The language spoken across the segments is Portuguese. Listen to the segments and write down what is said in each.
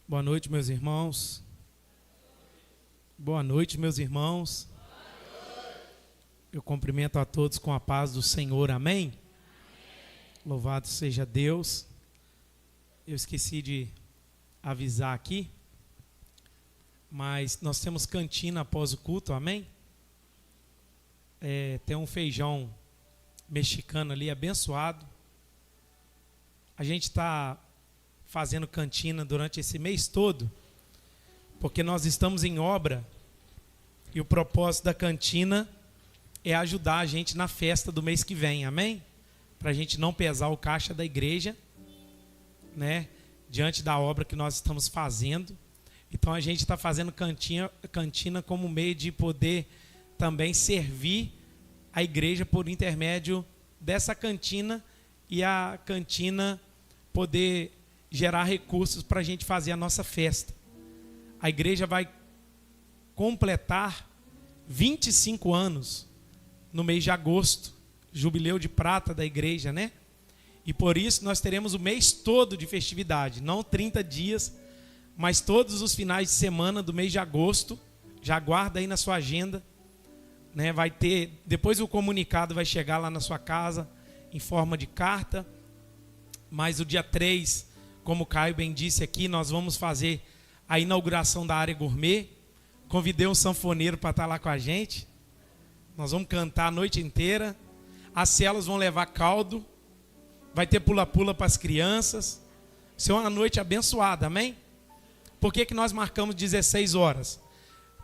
Boa noite, meus irmãos. Boa noite, meus irmãos. Eu cumprimento a todos com a paz do Senhor, amém? Louvado seja Deus. Eu esqueci de avisar aqui, mas nós temos cantina após o culto, amém? Tem um feijão mexicano ali, abençoado. A gente está fazendo cantina durante esse mês todo, porque nós estamos em obra e o propósito da cantina é ajudar a gente na festa do mês que vem, amém? Para a gente não pesar o caixa da igreja, né? Diante da obra que nós estamos fazendo. Então a gente está fazendo cantina como meio de poder também servir a igreja por intermédio dessa cantina e a cantina poder gerar recursos para a gente fazer a nossa festa. A igreja vai completar 25 anos no mês de agosto, jubileu de prata da igreja, né? E por isso nós teremos o mês todo de festividade, não 30 dias, mas todos os finais de semana do mês de agosto. Já aguarda aí na sua agenda, né? Vai ter, depois o comunicado vai chegar lá na sua casa em forma de carta, mas o dia 3, como o Caio bem disse aqui, nós vamos fazer a inauguração da área gourmet. Convidei um sanfoneiro para estar lá com a gente. Nós vamos cantar a noite inteira. As células vão levar caldo. Vai ter pula-pula para as crianças. Vai ser uma noite abençoada, amém? Por que nós marcamos 16 horas?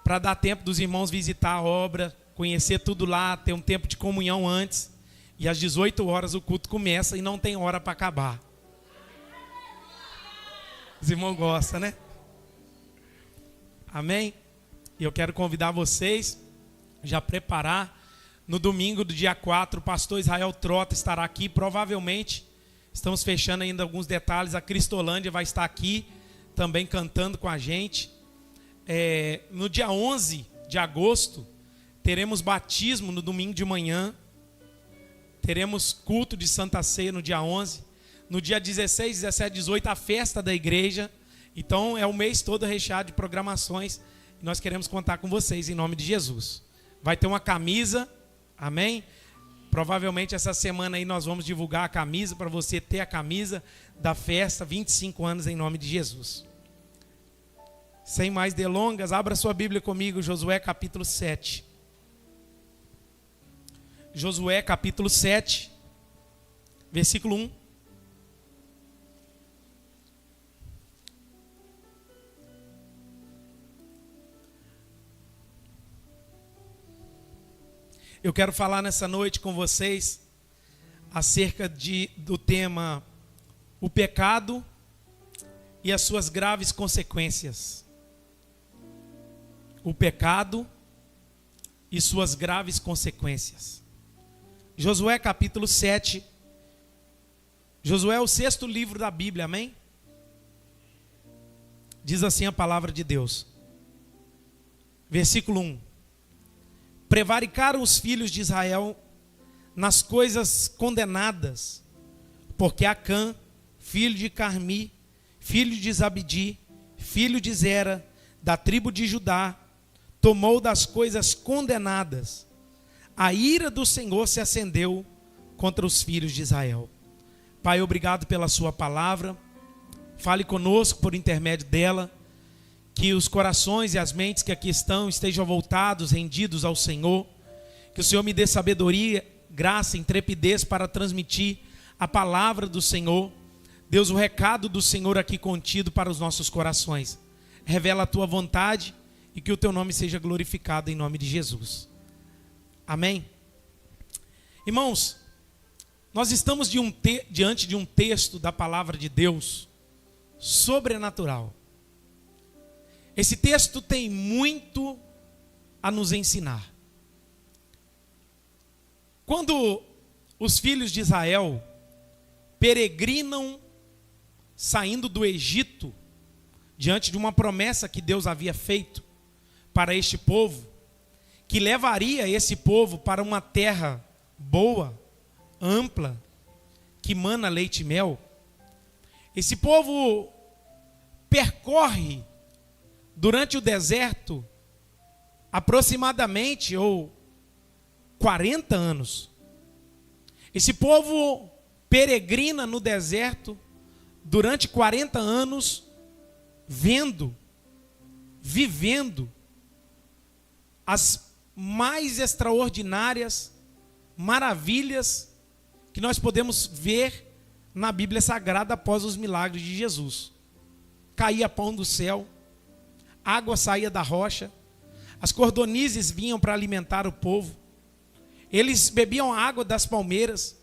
Para dar tempo dos irmãos visitar a obra, conhecer tudo lá, ter um tempo de comunhão antes. E às 18 horas o culto começa e não tem hora para acabar. Os irmãos gostam, né? Amém? E eu quero convidar vocês já preparar. No domingo do dia 4, o pastor Israel Trota estará aqui. Provavelmente, estamos fechando ainda alguns detalhes. A Cristolândia vai estar aqui também cantando com a gente. No dia 11 de agosto, teremos batismo no domingo de manhã. Teremos culto de Santa Ceia no dia 11. No dia 16, 17, 18, a festa da igreja. Então é o mês todo recheado de programações. E nós queremos contar com vocês em nome de Jesus. Vai ter uma camisa, amém? Provavelmente essa semana aí nós vamos divulgar a camisa para você ter a camisa da festa, 25 anos em nome de Jesus. Sem mais delongas, abra sua Bíblia comigo, Josué capítulo 7. Josué capítulo 7, versículo 1. Eu quero falar nessa noite com vocês acerca do tema o pecado e as suas graves consequências. O pecado e suas graves consequências. Josué capítulo 7. Josué é o 6º livro da Bíblia, amém? Diz assim a palavra de Deus. Versículo 1. Prevaricaram os filhos de Israel nas coisas condenadas, porque Acã, filho de Carmi, filho de Zabdi, filho de Zera, da tribo de Judá, tomou das coisas condenadas. A ira do Senhor se acendeu contra os filhos de Israel. Pai, obrigado pela sua palavra. Fale conosco por intermédio dela. Que os corações e as mentes que aqui estejam voltados, rendidos ao Senhor. Que o Senhor me dê sabedoria, graça, intrepidez para transmitir a palavra do Senhor. Deus, o recado do Senhor aqui contido para os nossos corações. Revela a tua vontade e que o teu nome seja glorificado em nome de Jesus. Amém? Irmãos, nós estamos diante de um texto da palavra de Deus sobrenatural. Esse texto tem muito a nos ensinar. Quando os filhos de Israel peregrinam saindo do Egito, diante de uma promessa que Deus havia feito para este povo, que levaria esse povo para uma terra boa, ampla, que mana leite e mel. Esse povo percorre durante o deserto aproximadamente 40 anos. Esse povo peregrina no deserto durante 40 anos, vivendo as mais extraordinárias maravilhas que nós podemos ver na Bíblia Sagrada após os milagres de Jesus. Caía pão do céu, água saía da rocha, as cordonizes vinham para alimentar o povo, eles bebiam a água das palmeiras.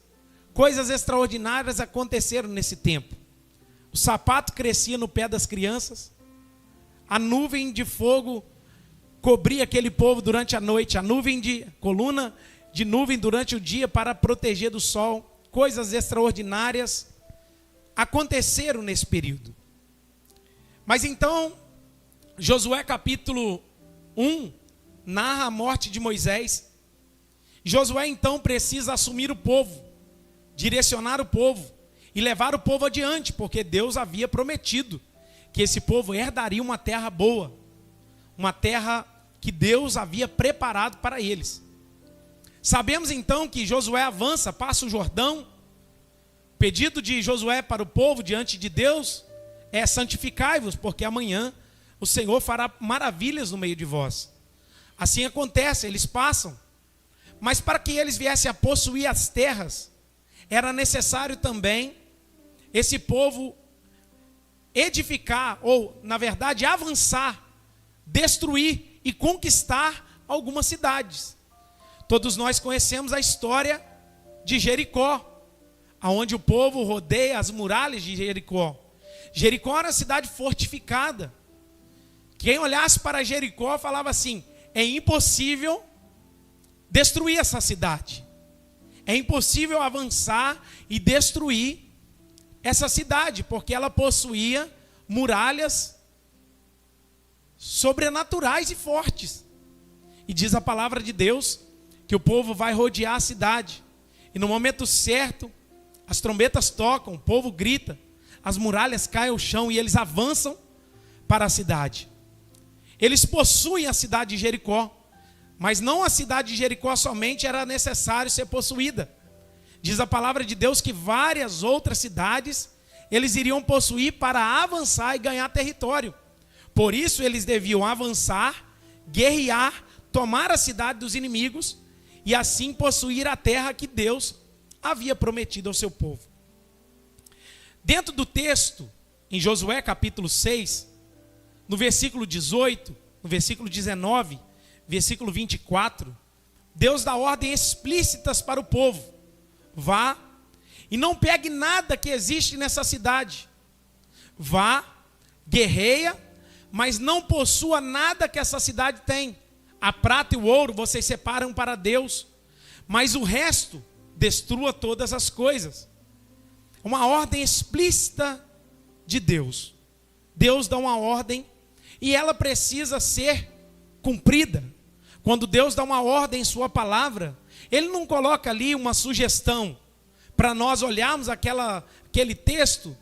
Coisas extraordinárias aconteceram nesse tempo. O sapato crescia no pé das crianças, a nuvem de fogo cobria aquele povo durante a noite, coluna de nuvem durante o dia para proteger do sol. Coisas extraordinárias aconteceram nesse período. Mas então, Josué capítulo 1 narra a morte de Moisés. Josué então precisa assumir o povo, direcionar o povo e levar o povo adiante, porque Deus havia prometido que esse povo herdaria uma terra boa, uma terra que Deus havia preparado para eles. Sabemos então que Josué avança, passa o Jordão. O pedido de Josué para o povo diante de Deus é: santificai-vos, porque amanhã o Senhor fará maravilhas no meio de vós. Assim acontece, eles passam. Mas para que eles viessem a possuir as terras, era necessário também esse povo edificar, ou na verdade avançar, destruir e conquistar algumas cidades. Todos nós conhecemos a história de Jericó, aonde o povo rodeia as muralhas de Jericó. Jericó era uma cidade fortificada. Quem olhasse para Jericó falava assim: é impossível destruir essa cidade. É impossível avançar e destruir essa cidade, porque ela possuía muralhas sobrenaturais e fortes. E diz a palavra de Deus que o povo vai rodear a cidade. E no momento certo, as trombetas tocam, o povo grita, as muralhas caem ao chão e eles avançam para a cidade. Eles possuem a cidade de Jericó, mas não a cidade de Jericó somente era necessário ser possuída. Diz a palavra de Deus que várias outras cidades eles iriam possuir para avançar e ganhar território. Por isso eles deviam avançar, guerrear, tomar a cidade dos inimigos e assim possuir a terra que Deus havia prometido ao seu povo. Dentro do texto, em Josué capítulo 6, no versículo 18, no versículo 19, versículo 24, Deus dá ordens explícitas para o povo: vá e não pegue nada que existe nessa cidade. Vá, guerreia, mas não possua nada que essa cidade tem. A prata e o ouro vocês separam para Deus, mas o resto destrua todas as coisas. Uma ordem explícita de Deus. Deus dá uma ordem e ela precisa ser cumprida. Quando Deus dá uma ordem em sua palavra, Ele não coloca ali uma sugestão para nós olharmos aquele texto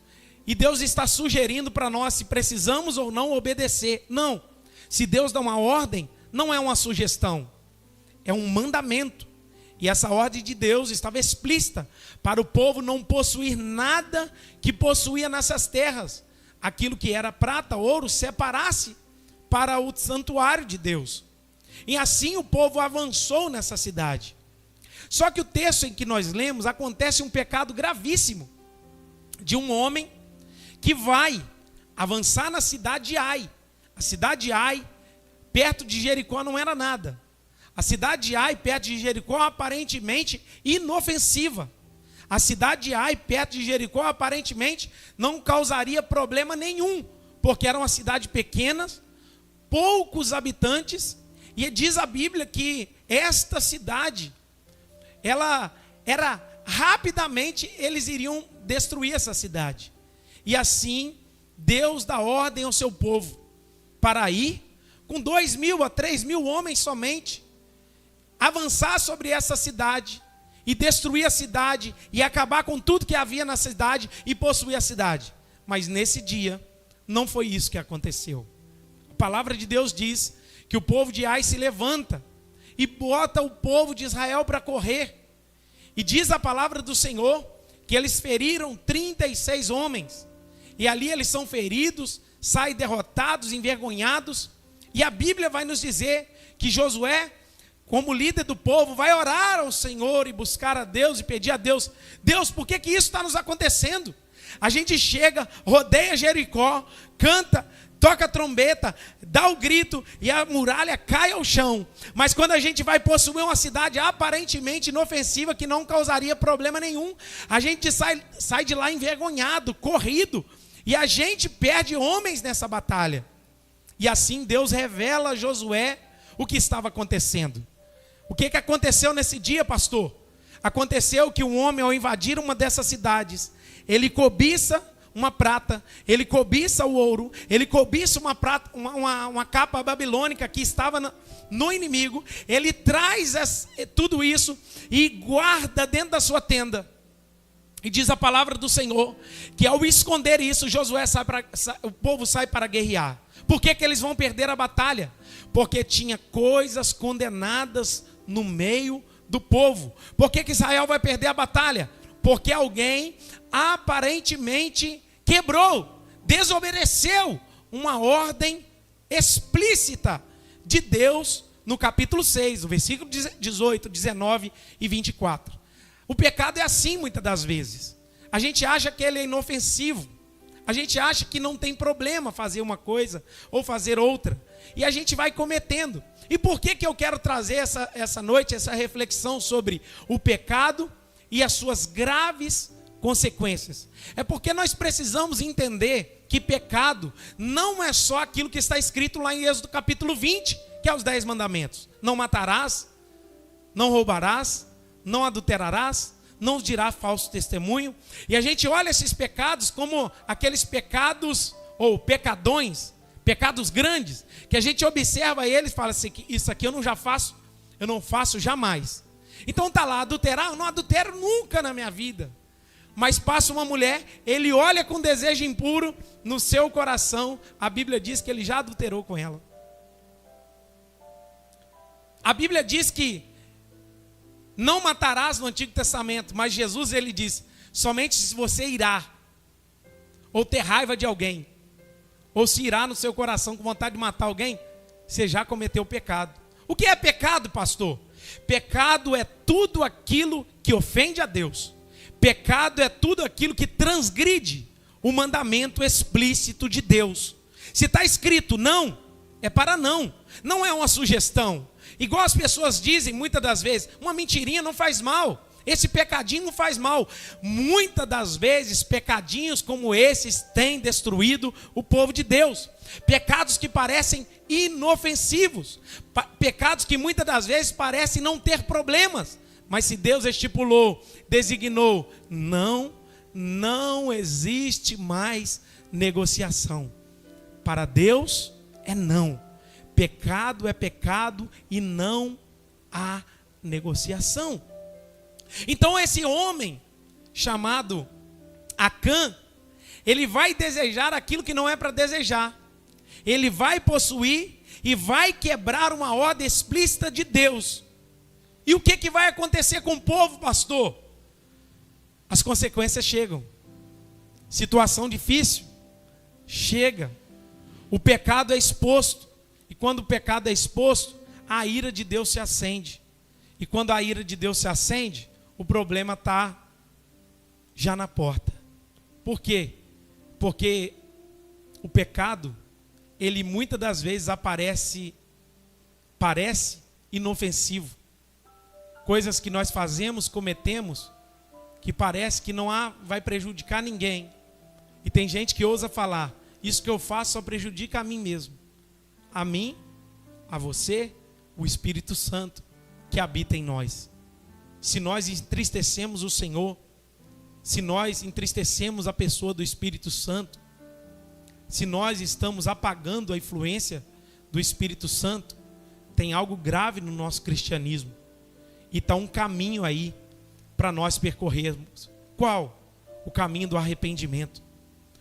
e Deus está sugerindo para nós se precisamos ou não obedecer. Não. Se Deus dá uma ordem, não é uma sugestão, é um mandamento. E essa ordem de Deus estava explícita para o povo não possuir nada que possuía nessas terras. Aquilo que era prata, ouro, separasse para o santuário de Deus. E assim o povo avançou nessa cidade. Só que o texto em que nós lemos, acontece um pecado gravíssimo de um homem que vai avançar na cidade de Ai. A cidade de Ai, perto de Jericó, não era nada. A cidade de Ai, perto de Jericó, aparentemente inofensiva. A cidade de Ai, perto de Jericó, aparentemente não causaria problema nenhum, porque era uma cidade pequena, poucos habitantes, e diz a Bíblia que esta cidade, ela era rapidamente, eles iriam destruir essa cidade. E assim, Deus dá ordem ao seu povo para ir, com 2.000 a 3.000 homens somente, avançar sobre essa cidade e destruir a cidade e acabar com tudo que havia na cidade e possuir a cidade. Mas nesse dia não foi isso que aconteceu. A palavra de Deus diz que o povo de Ai se levanta e bota o povo de Israel para correr. E diz a palavra do Senhor que eles feriram 36 homens. E ali eles são feridos, saem derrotados, envergonhados. E a Bíblia vai nos dizer que Josué, como líder do povo, vai orar ao Senhor e buscar a Deus e pedir a Deus: Deus, por que isso está nos acontecendo? A gente chega, rodeia Jericó, canta, toca a trombeta, dá o grito e a muralha cai ao chão. Mas quando a gente vai possuir uma cidade aparentemente inofensiva, que não causaria problema nenhum, a gente sai de lá envergonhado, corrido, e a gente perde homens nessa batalha. E assim Deus revela a Josué o que estava acontecendo. O que aconteceu nesse dia, pastor? Aconteceu que um homem, ao invadir uma dessas cidades, ele cobiça uma prata, ele cobiça o ouro, ele cobiça uma capa babilônica que estava no inimigo, ele traz tudo isso e guarda dentro da sua tenda. E diz a palavra do Senhor que ao esconder isso, o povo sai para guerrear. Por que eles vão perder a batalha? Porque tinha coisas condenadas no meio do povo. Por que Israel vai perder a batalha? Porque alguém aparentemente quebrou, desobedeceu uma ordem explícita de Deus no capítulo 6, no versículo 18, 19 e 24. O pecado é assim muitas das vezes. A gente acha que ele é inofensivo. A gente acha que não tem problema fazer uma coisa ou fazer outra. E a gente vai cometendo. E por que eu quero trazer essa noite, essa reflexão sobre o pecado e as suas graves consequências? É porque nós precisamos entender que pecado não é só aquilo que está escrito lá em Êxodo capítulo 20, que é os 10 mandamentos. Não matarás, não roubarás, não adulterarás, não dirá falso testemunho. E a gente olha esses pecados como aqueles pecados ou pecadões, pecados grandes, que a gente observa eles e fala assim: isso aqui eu não faço jamais. Então está lá, adulterar, eu não adultero nunca na minha vida. Mas passa uma mulher, ele olha com desejo impuro no seu coração, a Bíblia diz que ele já adulterou com ela. A Bíblia diz que não matarás no Antigo Testamento, mas Jesus ele diz: somente se você irá, ou ter raiva de alguém, ou se irá no seu coração com vontade de matar alguém, você já cometeu pecado. O que é pecado, pastor? Pecado é tudo aquilo que ofende a Deus. Pecado é tudo aquilo que transgride o mandamento explícito de Deus. Se está escrito não, é para não. Não é uma sugestão. Igual as pessoas dizem muitas das vezes, uma mentirinha não faz mal. Esse pecadinho não faz mal. Muitas das vezes, pecadinhos como esses têm destruído o povo de Deus. Pecados que parecem inofensivos. Pecados que muitas das vezes parecem não ter problemas. Mas se Deus estipulou, designou, não existe mais negociação. Para Deus é não. Pecado é pecado e não há negociação. Então esse homem chamado Acã, ele vai desejar aquilo que não é para desejar. Ele vai possuir e vai quebrar uma ordem explícita de Deus. E o que vai acontecer com o povo, pastor? As consequências chegam. Situação difícil, chega. O pecado é exposto. E quando o pecado é exposto, a ira de Deus se acende. E quando a ira de Deus se acende, o problema está já na porta. Por quê? Porque o pecado, ele muitas das vezes parece inofensivo. Coisas que nós fazemos, cometemos, que parece que vai prejudicar ninguém. E tem gente que ousa falar: isso que eu faço só prejudica a mim mesmo. A mim, a você, o Espírito Santo que habita em nós. Se nós entristecemos o Senhor, se nós entristecemos a pessoa do Espírito Santo, se nós estamos apagando a influência do Espírito Santo, tem algo grave no nosso cristianismo. E está um caminho aí para nós percorrermos. Qual? O caminho do arrependimento.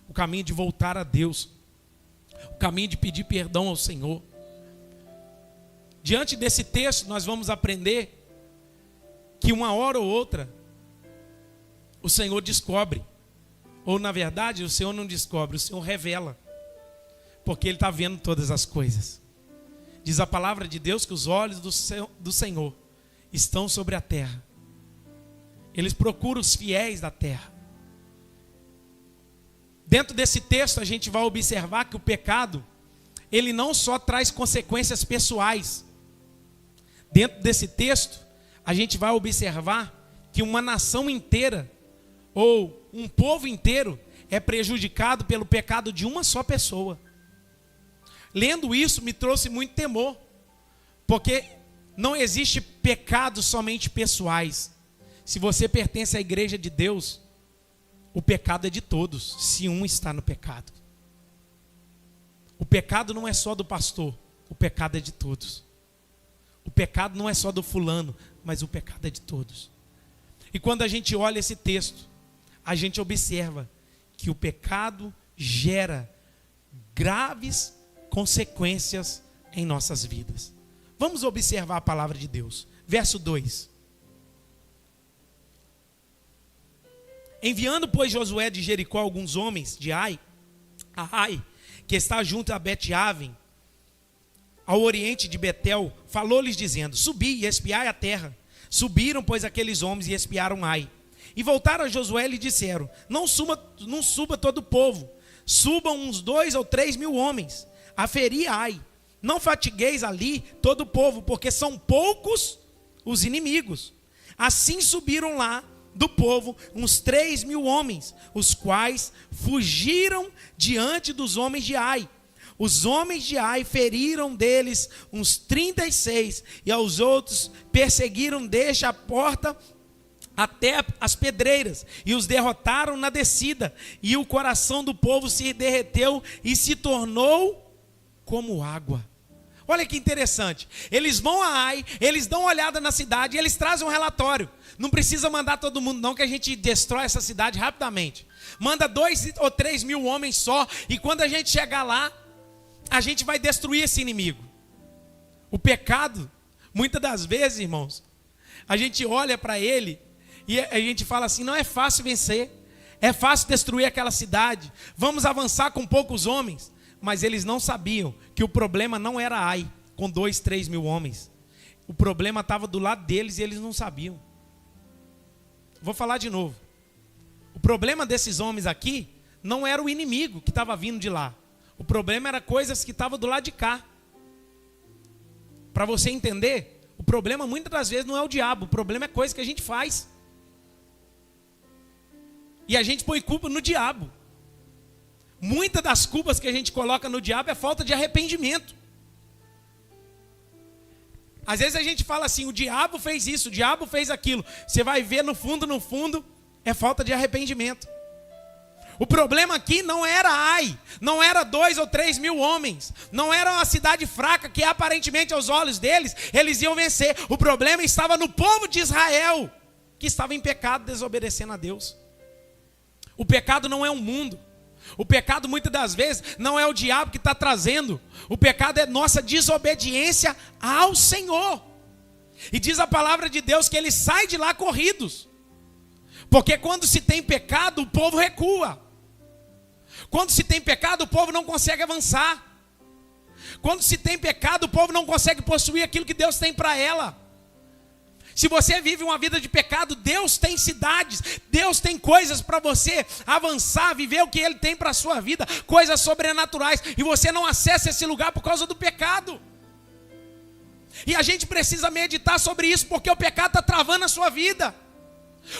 O caminho de voltar a Deus. o caminho de pedir perdão ao Senhor. Diante desse texto, nós vamos aprender que uma hora ou outra, o Senhor descobre. Ou na verdade, o Senhor não descobre, o Senhor revela. Porque Ele está vendo todas as coisas. Diz a palavra de Deus que os olhos do Senhor estão sobre a terra. Eles procuram os fiéis da terra. Dentro desse texto a gente vai observar que o pecado, ele não só traz consequências pessoais. Dentro desse texto, a gente vai observar que uma nação inteira, ou um povo inteiro, é prejudicado pelo pecado de uma só pessoa. Lendo isso me trouxe muito temor, porque não existe pecados somente pessoais. Se você pertence à igreja de Deus, o pecado é de todos, se um está no pecado. O pecado não é só do pastor, o pecado é de todos. O pecado não é só do fulano, mas o pecado é de todos. E quando a gente olha esse texto, a gente observa que o pecado gera graves consequências em nossas vidas. Vamos observar a palavra de Deus. Verso 2. Enviando, pois, Josué de Jericó alguns homens de Ai, que está junto a Bet-Aven, ao oriente de Betel, falou-lhes dizendo: subi e espiai a terra. Subiram, pois, aqueles homens e espiaram Ai. E voltaram a Josué e lhe disseram: não suba todo o povo, subam uns 2 ou 3 mil homens, a ferir Ai. Não fatigueis ali todo o povo, porque são poucos os inimigos. Assim subiram lá do povo uns 3 mil homens, os quais fugiram diante dos homens de Ai. Os homens de Ai feriram deles uns 36, e aos outros perseguiram desde a porta até as pedreiras, e os derrotaram na descida, e o coração do povo se derreteu e se tornou como água. Olha que interessante, eles vão a Ai, eles dão uma olhada na cidade, e eles trazem um relatório. Não precisa mandar todo mundo não, que a gente destrói essa cidade rapidamente. Manda 2 ou 3 mil homens só, e quando a gente chegar lá, a gente vai destruir esse inimigo. O pecado, muitas das vezes, irmãos, a gente olha para ele e a gente fala assim: não é fácil vencer, é fácil destruir aquela cidade, vamos avançar com poucos homens. Mas eles não sabiam que o problema não era Ai, com 2, 3 mil homens. O problema estava do lado deles e eles não sabiam. Vou falar de novo. O problema desses homens aqui não era o inimigo que estava vindo de lá. O problema era coisas que estavam do lado de cá. Para você entender, o problema muitas das vezes não é o diabo, o problema é coisa que a gente faz. E a gente põe culpa no diabo. Muitas das culpas que a gente coloca no diabo é falta de arrependimento. Às vezes a gente fala assim: o diabo fez isso, o diabo fez aquilo. Você vai ver no fundo, é falta de arrependimento. O problema aqui não era Ai, não era 2 ou 3 mil homens, não era uma cidade fraca que aparentemente aos olhos deles, eles iam vencer. O problema estava no povo de Israel, que estava em pecado, desobedecendo a Deus. O pecado não é um mundo. O pecado muitas das vezes não é o diabo que está trazendo. O pecado é nossa desobediência ao Senhor. E diz a palavra de Deus que ele sai de lá corridos. Porque quando se tem pecado, o povo recua. Quando se tem pecado, o povo não consegue avançar. Quando se tem pecado, o povo não consegue possuir aquilo que Deus tem para ela. Se você vive uma vida de pecado, Deus tem cidades, Deus tem coisas para você avançar, viver o que Ele tem para a sua vida, coisas sobrenaturais, e você não acessa esse lugar por causa do pecado. E a gente precisa meditar sobre isso, porque o pecado está travando a sua vida.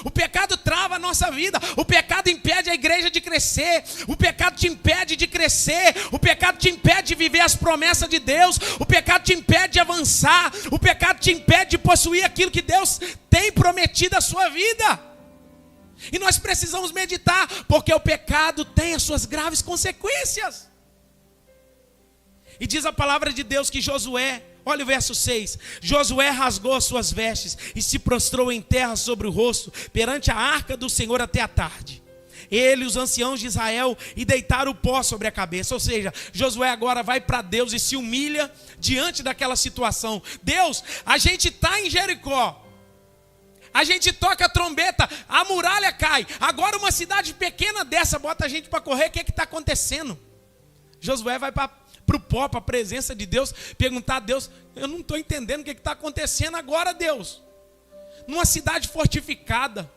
O pecado trava a nossa vida. O pecado impede a igreja de crescer. O pecado te impede de crescer. O pecado te impede de viver as promessas de Deus. O pecado te impede de avançar. O pecado te impede de possuir aquilo que Deus tem prometido à sua vida. E nós precisamos meditar, porque o pecado tem as suas graves consequências. E diz a palavra de Deus que Josué, olha o verso 6. Josué rasgou as suas vestes e se prostrou em terra sobre o rosto perante a arca do Senhor até a tarde. ele e os anciãos de Israel e deitaram o pó sobre a cabeça. Ou seja, Josué agora vai para Deus e se humilha diante daquela situação. Deus, a gente está em Jericó, a gente toca a trombeta, a muralha cai, agora uma cidade pequena dessa bota a gente para correr, o que está acontecendo? Josué vai para o pó, para a presença de Deus, perguntar a Deus: eu não estou entendendo o que está acontecendo agora, Deus. Numa cidade fortificada,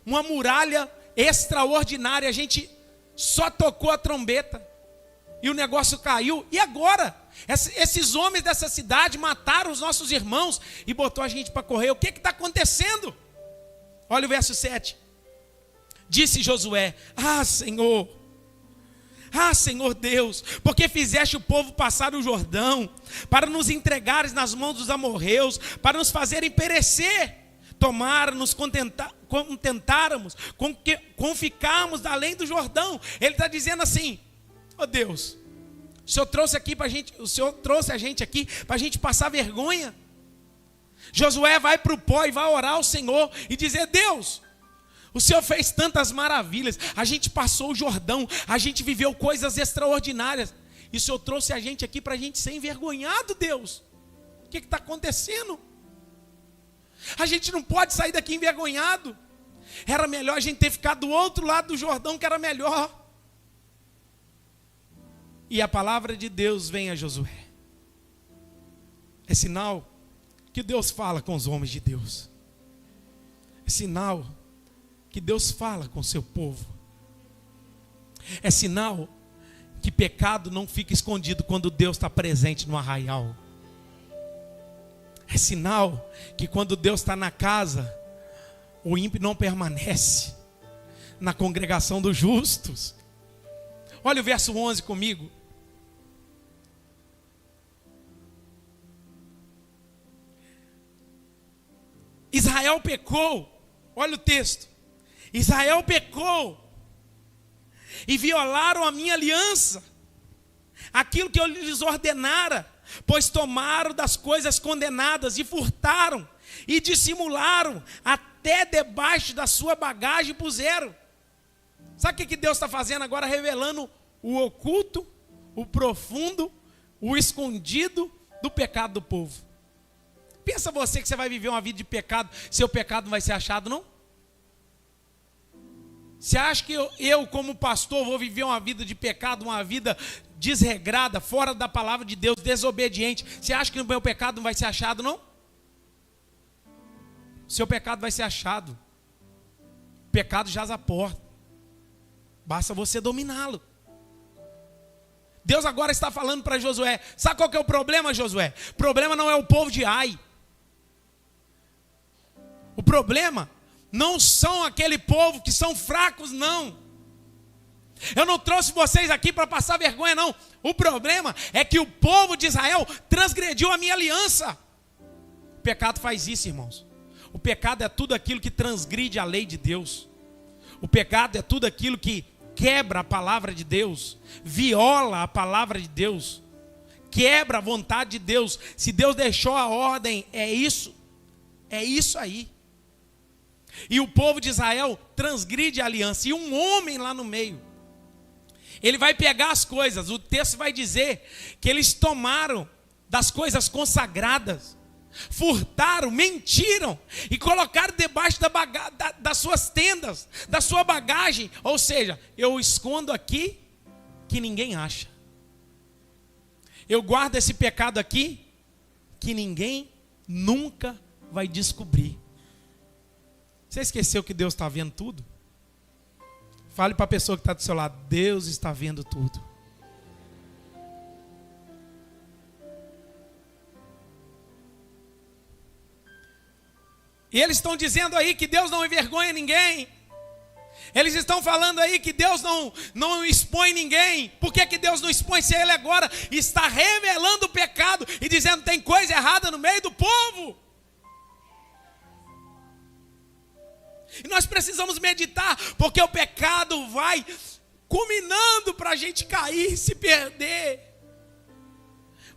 uma muralha extraordinária, a gente só tocou a trombeta e o negócio caiu. E agora? Esses homens dessa cidade mataram os nossos irmãos e botou a gente para correr. O que está acontecendo? Olha o verso 7. Disse Josué: Senhor Deus, porque fizeste o povo passar o Jordão, para nos entregares nas mãos dos amorreus, para nos fazerem perecer. Tomara nos contentáramos com ficarmos além do Jordão. Ele está dizendo assim: Deus, o Senhor trouxe a gente aqui para a gente passar vergonha. Josué vai para o pó e vai orar ao Senhor e dizer: Deus, o Senhor fez tantas maravilhas, a gente passou o Jordão, a gente viveu coisas extraordinárias, e o Senhor trouxe a gente aqui para a gente ser envergonhado, Deus. O que está acontecendo? A gente não pode sair daqui envergonhado. Era melhor a gente ter ficado do outro lado do Jordão, que era melhor. E a palavra de Deus vem a Josué. É sinal que Deus fala com os homens de Deus. É sinal que Deus fala com o seu povo. É sinal que pecado não fica escondido quando Deus está presente no arraial. É sinal que quando Deus está na casa, o ímpio não permanece na congregação dos justos. Olha o verso 11 comigo. Israel pecou. Olha o texto. Israel pecou e violaram a minha aliança, aquilo que eu lhes ordenara, pois tomaram das coisas condenadas e furtaram e dissimularam, até debaixo da sua bagagem puseram. Sabe o que Deus está fazendo agora? Revelando o oculto, o profundo, o escondido do pecado do povo. Pensa você que você vai viver uma vida de pecado, seu pecado não vai ser achado, não? Você acha que eu como pastor vou viver uma vida de pecado, uma vida desregrada, fora da palavra de Deus, desobediente? Você acha que o meu pecado não vai ser achado, não? Seu pecado vai ser achado. O pecado jaz à porta. Basta você dominá-lo. Deus agora está falando para Josué. Sabe qual que é o problema, Josué? O problema não é o povo de Ai. O problema não são aquele povo que são fracos, não. Eu não trouxe vocês aqui para passar vergonha, não. O problema é que o povo de Israel transgrediu a minha aliança. O pecado faz isso, irmãos. O pecado é tudo aquilo que transgride a lei de Deus. O pecado é tudo aquilo que quebra a palavra de Deus, viola a palavra de Deus, quebra a vontade de Deus. Se Deus deixou a ordem, é isso aí. E o povo de Israel transgride a aliança. E um homem lá no meio, ele vai pegar as coisas. O texto vai dizer que eles tomaram das coisas consagradas, furtaram, mentiram e colocaram debaixo das suas tendas, da sua bagagem. Ou seja, eu escondo aqui que ninguém acha. Eu guardo esse pecado aqui que ninguém nunca vai descobrir. Você esqueceu que Deus está vendo tudo? Fale para a pessoa que está do seu lado: Deus está vendo tudo. E eles estão dizendo aí que Deus não envergonha ninguém. Eles estão falando aí que Deus não expõe ninguém. Por que Deus não expõe se Ele agora está revelando o pecado e dizendo que tem coisa errada no meio do povo? E nós precisamos meditar, porque o pecado vai culminando para a gente cair e se perder.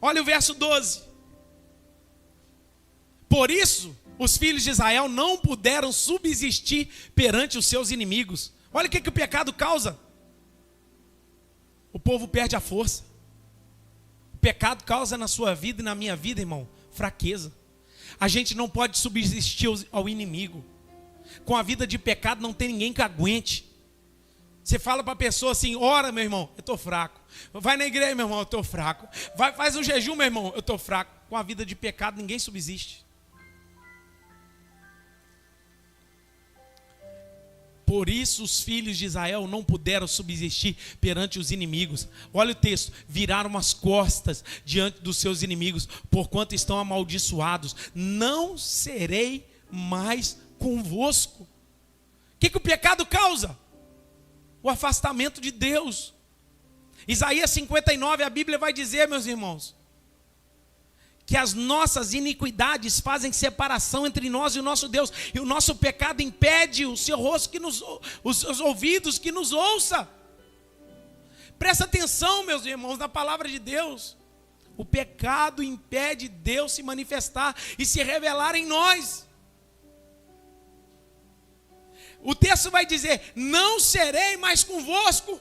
Olha o verso 12. Por isso, os filhos de Israel não puderam subsistir perante os seus inimigos. Olha o que o pecado causa. O povo perde a força. O pecado causa na sua vida e na minha vida, irmão, fraqueza. A gente não pode subsistir ao inimigo. Com a vida de pecado não tem ninguém que aguente. Você fala para a pessoa assim: ora, meu irmão, eu estou fraco. Vai na igreja, meu irmão, eu estou fraco. Faz um jejum, meu irmão, eu estou fraco. Com a vida de pecado ninguém subsiste. Por isso os filhos de Israel não puderam subsistir perante os inimigos. Olha o texto: viraram as costas diante dos seus inimigos, porquanto estão amaldiçoados. Não serei mais convosco. O que o pecado causa? O afastamento de Deus. Isaías 59, a Bíblia vai dizer, meus irmãos, que as nossas iniquidades fazem separação entre nós e o nosso Deus, e o nosso pecado impede o seu rosto, os seus ouvidos que nos ouça. Presta atenção, meus irmãos, na palavra de Deus. O pecado impede Deus se manifestar e se revelar em nós. O texto vai dizer: não serei mais convosco.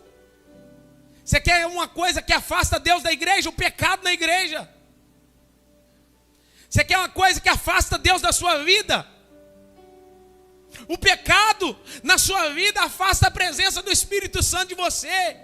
Você quer uma coisa que afasta Deus da igreja? O pecado na igreja. Você quer uma coisa que afasta Deus da sua vida? O pecado na sua vida afasta a presença do Espírito Santo de você.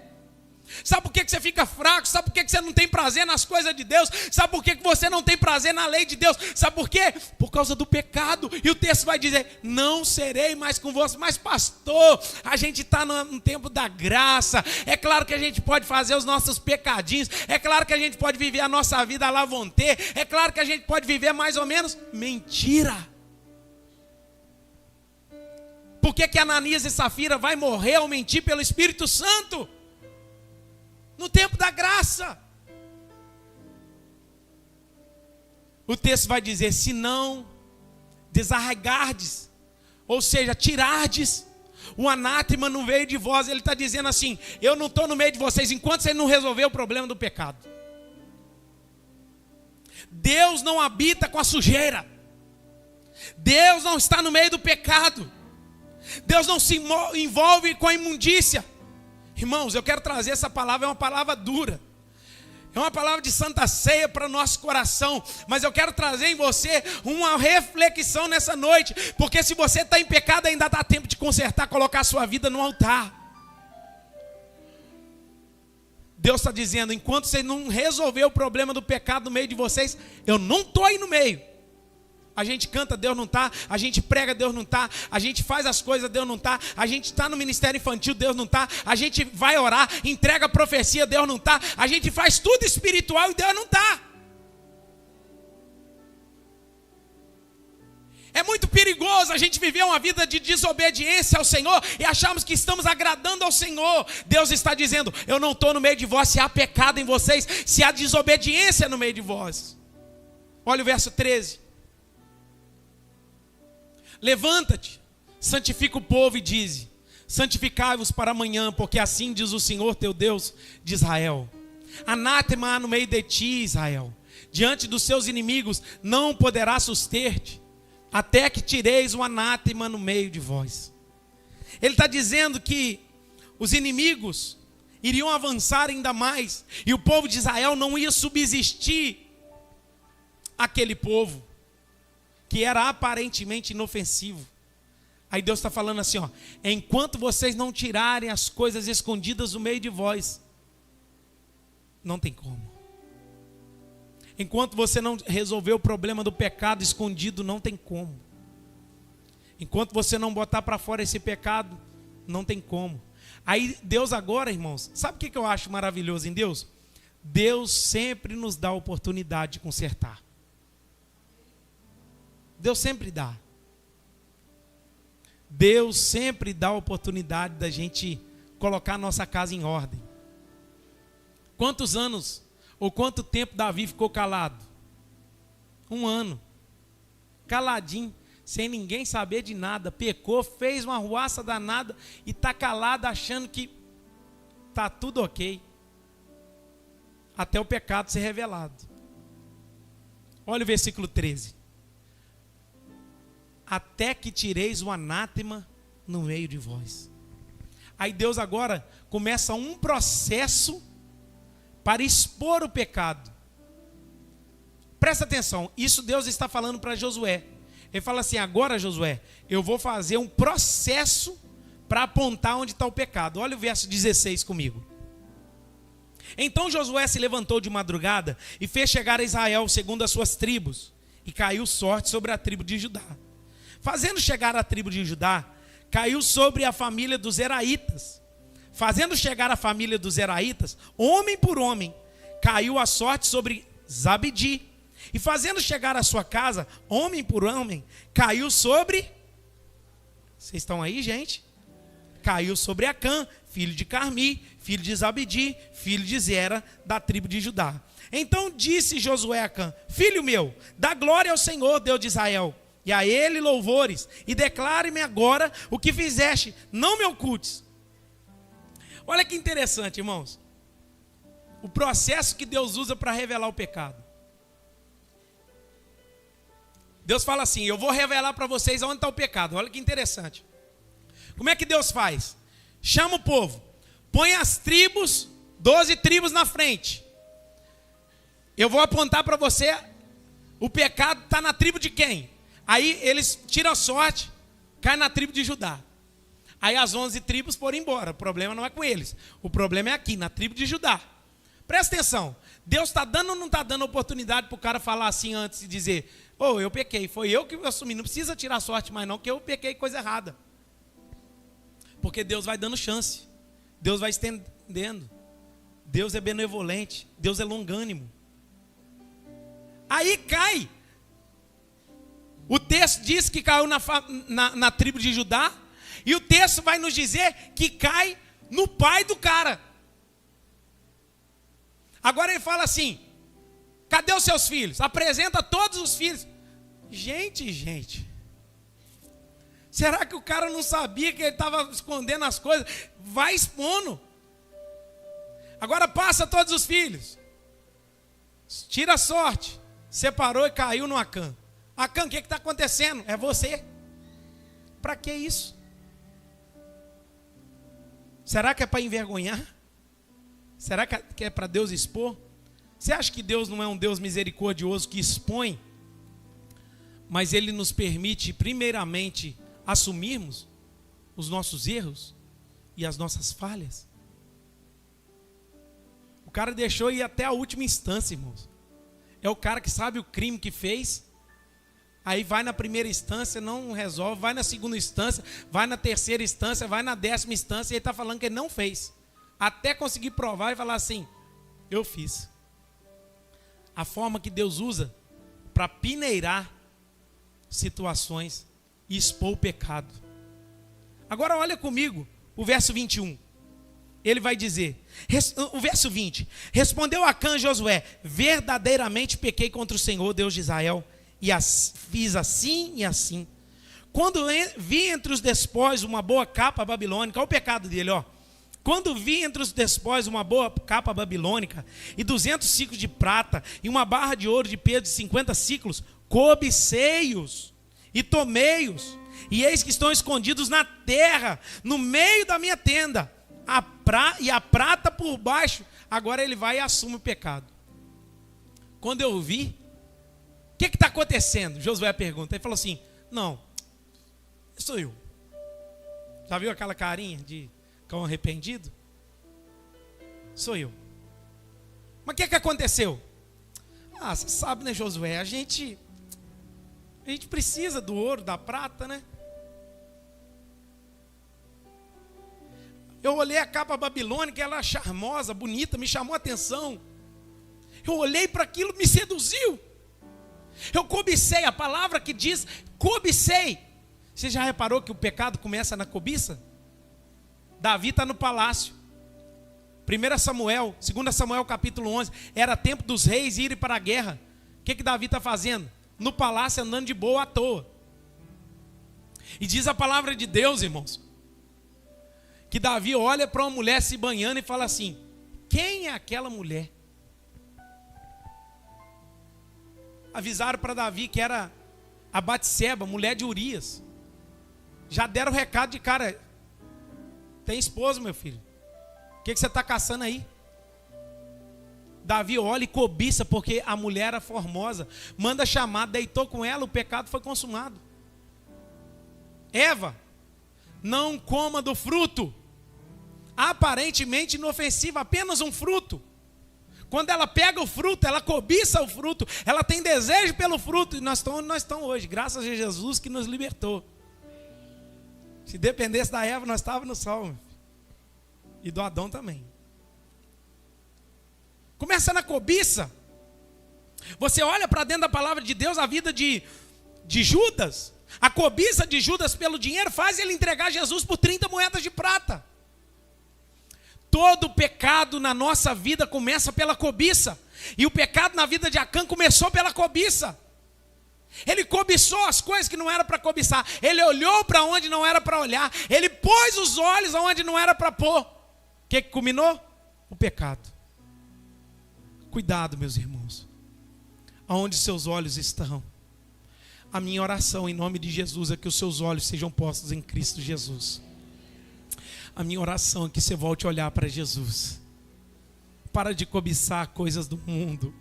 Sabe por que você fica fraco? Sabe por que você não tem prazer nas coisas de Deus? Sabe por que você não tem prazer na lei de Deus? Sabe por quê? Por causa do pecado. E o texto vai dizer: não serei mais convosco. Mas pastor, a gente está no tempo da graça. É claro que a gente pode fazer os nossos pecadinhos. É claro que a gente pode viver a nossa vida à la vontade. É claro que a gente pode viver mais ou menos. Mentira. Por que Ananias e Safira vai morrer ao mentir pelo Espírito Santo? No tempo da graça. O texto vai dizer: se não desarraigardes, ou seja, tirardes o anátema no meio de vós. Ele está dizendo assim: eu não estou no meio de vocês enquanto você não resolver o problema do pecado. Deus não habita com a sujeira. Deus não está no meio do pecado. Deus não se envolve com a imundícia. Irmãos, eu quero trazer essa palavra, é uma palavra dura. É uma palavra de santa ceia para o nosso coração. Mas eu quero trazer em você uma reflexão nessa noite. Porque se você está em pecado, ainda dá tempo de consertar, colocar a sua vida no altar. Deus está dizendo: enquanto você não resolver o problema do pecado no meio de vocês, eu não estou aí no meio. A gente canta, Deus não está. A gente prega, Deus não está. A gente faz as coisas, Deus não está. A gente está no ministério infantil, Deus não está. A gente vai orar, entrega a profecia, Deus não está. A gente faz tudo espiritual e Deus não está. É muito perigoso a gente viver uma vida de desobediência ao Senhor e acharmos que estamos agradando ao Senhor. Deus está dizendo: eu não estou no meio de vós se há pecado em vocês, se há desobediência no meio de vós. Olha o verso 13. Levanta-te, santifica o povo e dize: santificai-vos para amanhã, porque assim diz o Senhor teu Deus de Israel: anátema há no meio de ti, Israel, diante dos seus inimigos não poderá suster-te, até que tireis o anátema no meio de vós. Ele está dizendo que os inimigos iriam avançar ainda mais, e o povo de Israel não ia subsistir aquele povo que era aparentemente inofensivo. Aí Deus está falando assim, ó: enquanto vocês não tirarem as coisas escondidas do meio de vós, não tem como. Enquanto você não resolver o problema do pecado escondido, não tem como. Enquanto você não botar para fora esse pecado, não tem como. Aí Deus agora, irmãos, sabe o que eu acho maravilhoso em Deus? Deus sempre nos dá a oportunidade de consertar. Deus sempre dá. Deus sempre dá a oportunidade da gente colocar a nossa casa em ordem. Quantos anos ou quanto tempo Davi ficou calado? 1 ano. Caladinho, sem ninguém saber de nada. Pecou, fez uma arruaça danada e está calado achando que está tudo ok. Até o pecado ser revelado. Olha o versículo 13. Até que tireis o anátema no meio de vós. Aí Deus agora começa um processo para expor o pecado. Presta atenção, isso Deus está falando para Josué. Ele fala assim: agora, Josué, eu vou fazer um processo para apontar onde está o pecado. Olha o verso 16 comigo. Então Josué se levantou de madrugada e fez chegar a Israel segundo as suas tribos, e caiu sorte sobre a tribo de Judá. Fazendo chegar a tribo de Judá, caiu sobre a família dos Zeraitas. Fazendo chegar a família dos Zeraitas, homem por homem, caiu a sorte sobre Zabdi. E fazendo chegar a sua casa, homem por homem, caiu sobre... Vocês estão aí, gente? Caiu sobre Acã, filho de Carmi, filho de Zabdi, filho de Zera, da tribo de Judá. Então disse Josué a Acã: filho meu, dá glória ao Senhor, Deus de Israel, e a ele louvores, e declare-me agora o que fizeste, não me ocultes. Olha que interessante, irmãos, o processo que Deus usa para revelar o pecado. Deus fala assim: eu vou revelar para vocês onde está o pecado. Olha que interessante. Como é que Deus faz? Chama o povo, põe as tribos, 12 tribos na frente. Eu vou apontar para você, o pecado está na tribo de quem? Aí eles tiram a sorte, cai na tribo de Judá. Aí as 11 tribos foram embora. O problema não é com eles, o problema é aqui, na tribo de Judá. Presta atenção, Deus está dando ou não está dando oportunidade para o cara falar assim antes de dizer: oh, eu pequei, foi eu que assumi, não precisa tirar sorte mais não, que eu pequei coisa errada. Porque Deus vai dando chance, Deus vai estendendo, Deus é benevolente, Deus é longânimo. Aí cai, o texto diz que caiu na tribo de Judá, e o texto vai nos dizer que cai no pai do cara. Agora ele fala assim: cadê os seus filhos? Apresenta todos os filhos. Gente, será que o cara não sabia que ele estava escondendo as coisas? Vai expondo. Agora passa todos os filhos, tira a sorte, separou e caiu no Acã. Acã, o que está acontecendo? É você. Para que isso? Será que é para envergonhar? Será que é para Deus expor? Você acha que Deus não é um Deus misericordioso que expõe? Mas Ele nos permite primeiramente assumirmos os nossos erros e as nossas falhas. O cara deixou ir até a última instância, irmãos. É o cara que sabe o crime que fez, aí vai na primeira instância, não resolve, vai na segunda instância, vai na terceira instância, vai na 10ª instância, e ele está falando que ele não fez, até conseguir provar e falar assim: eu fiz. A forma que Deus usa para peneirar situações e expor o pecado. Agora olha comigo o verso 21. Ele vai dizer, o verso 20: respondeu Acã a Josué: verdadeiramente pequei contra o Senhor, Deus de Israel, e fiz assim e assim. Quando vi entre os despojos uma boa capa babilônica, olha o pecado dele, ó. Quando vi entre os despojos uma boa capa babilônica, e 200 ciclos de prata, e uma barra de ouro de peso de 50 ciclos, cobicei-os e tomei-os, e eis que estão escondidos na terra, no meio da minha tenda, e a prata por baixo. Agora ele vai e assume o pecado. Quando eu vi, o que está acontecendo? Josué pergunta. Ele falou assim: não, sou eu. Já viu aquela carinha de cão arrependido? Sou eu. Mas o que aconteceu? Ah, você sabe, né, Josué? A gente precisa do ouro, da prata, né? Eu olhei a capa babilônica, ela é charmosa, bonita, me chamou a atenção. Eu olhei para aquilo, me seduziu. Eu cobicei, a palavra que diz cobicei. Você já reparou que o pecado começa na cobiça? Davi está no palácio. 1 Samuel, 2 Samuel capítulo 11. Era tempo dos reis irem para a guerra. O que Davi está fazendo? No palácio, andando de boa à toa. E diz a palavra de Deus, irmãos, que Davi olha para uma mulher se banhando e fala assim: quem é aquela mulher? Avisaram para Davi que era a Batseba, mulher de Urias. Já deram o recado de cara: Tem esposo, meu filho. O que você está caçando aí? Davi olha e cobiça porque a mulher era formosa. Manda chamar, deitou com ela, o pecado foi consumado. Eva, não coma do fruto. Aparentemente inofensivo, apenas um fruto. Quando ela pega o fruto, ela cobiça o fruto. Ela tem desejo pelo fruto. E nós estamos onde nós estamos hoje, graças a Jesus que nos libertou. Se dependesse da Eva, nós estávamos no sol. E do Adão também. Começa na cobiça. Você olha para dentro da palavra de Deus, a vida de Judas. A cobiça de Judas pelo dinheiro faz ele entregar Jesus por 30 moedas de prata. Todo pecado na nossa vida começa pela cobiça. E o pecado na vida de Acã começou pela cobiça. Ele cobiçou as coisas que não era para cobiçar. Ele olhou para onde não era para olhar. Ele pôs os olhos aonde não era para pôr. O que culminou? O pecado. Cuidado, meus irmãos. Aonde seus olhos estão? A minha oração em nome de Jesus é que os seus olhos sejam postos em Cristo Jesus. A minha oração é que você volte a olhar para Jesus. Para de cobiçar coisas do mundo.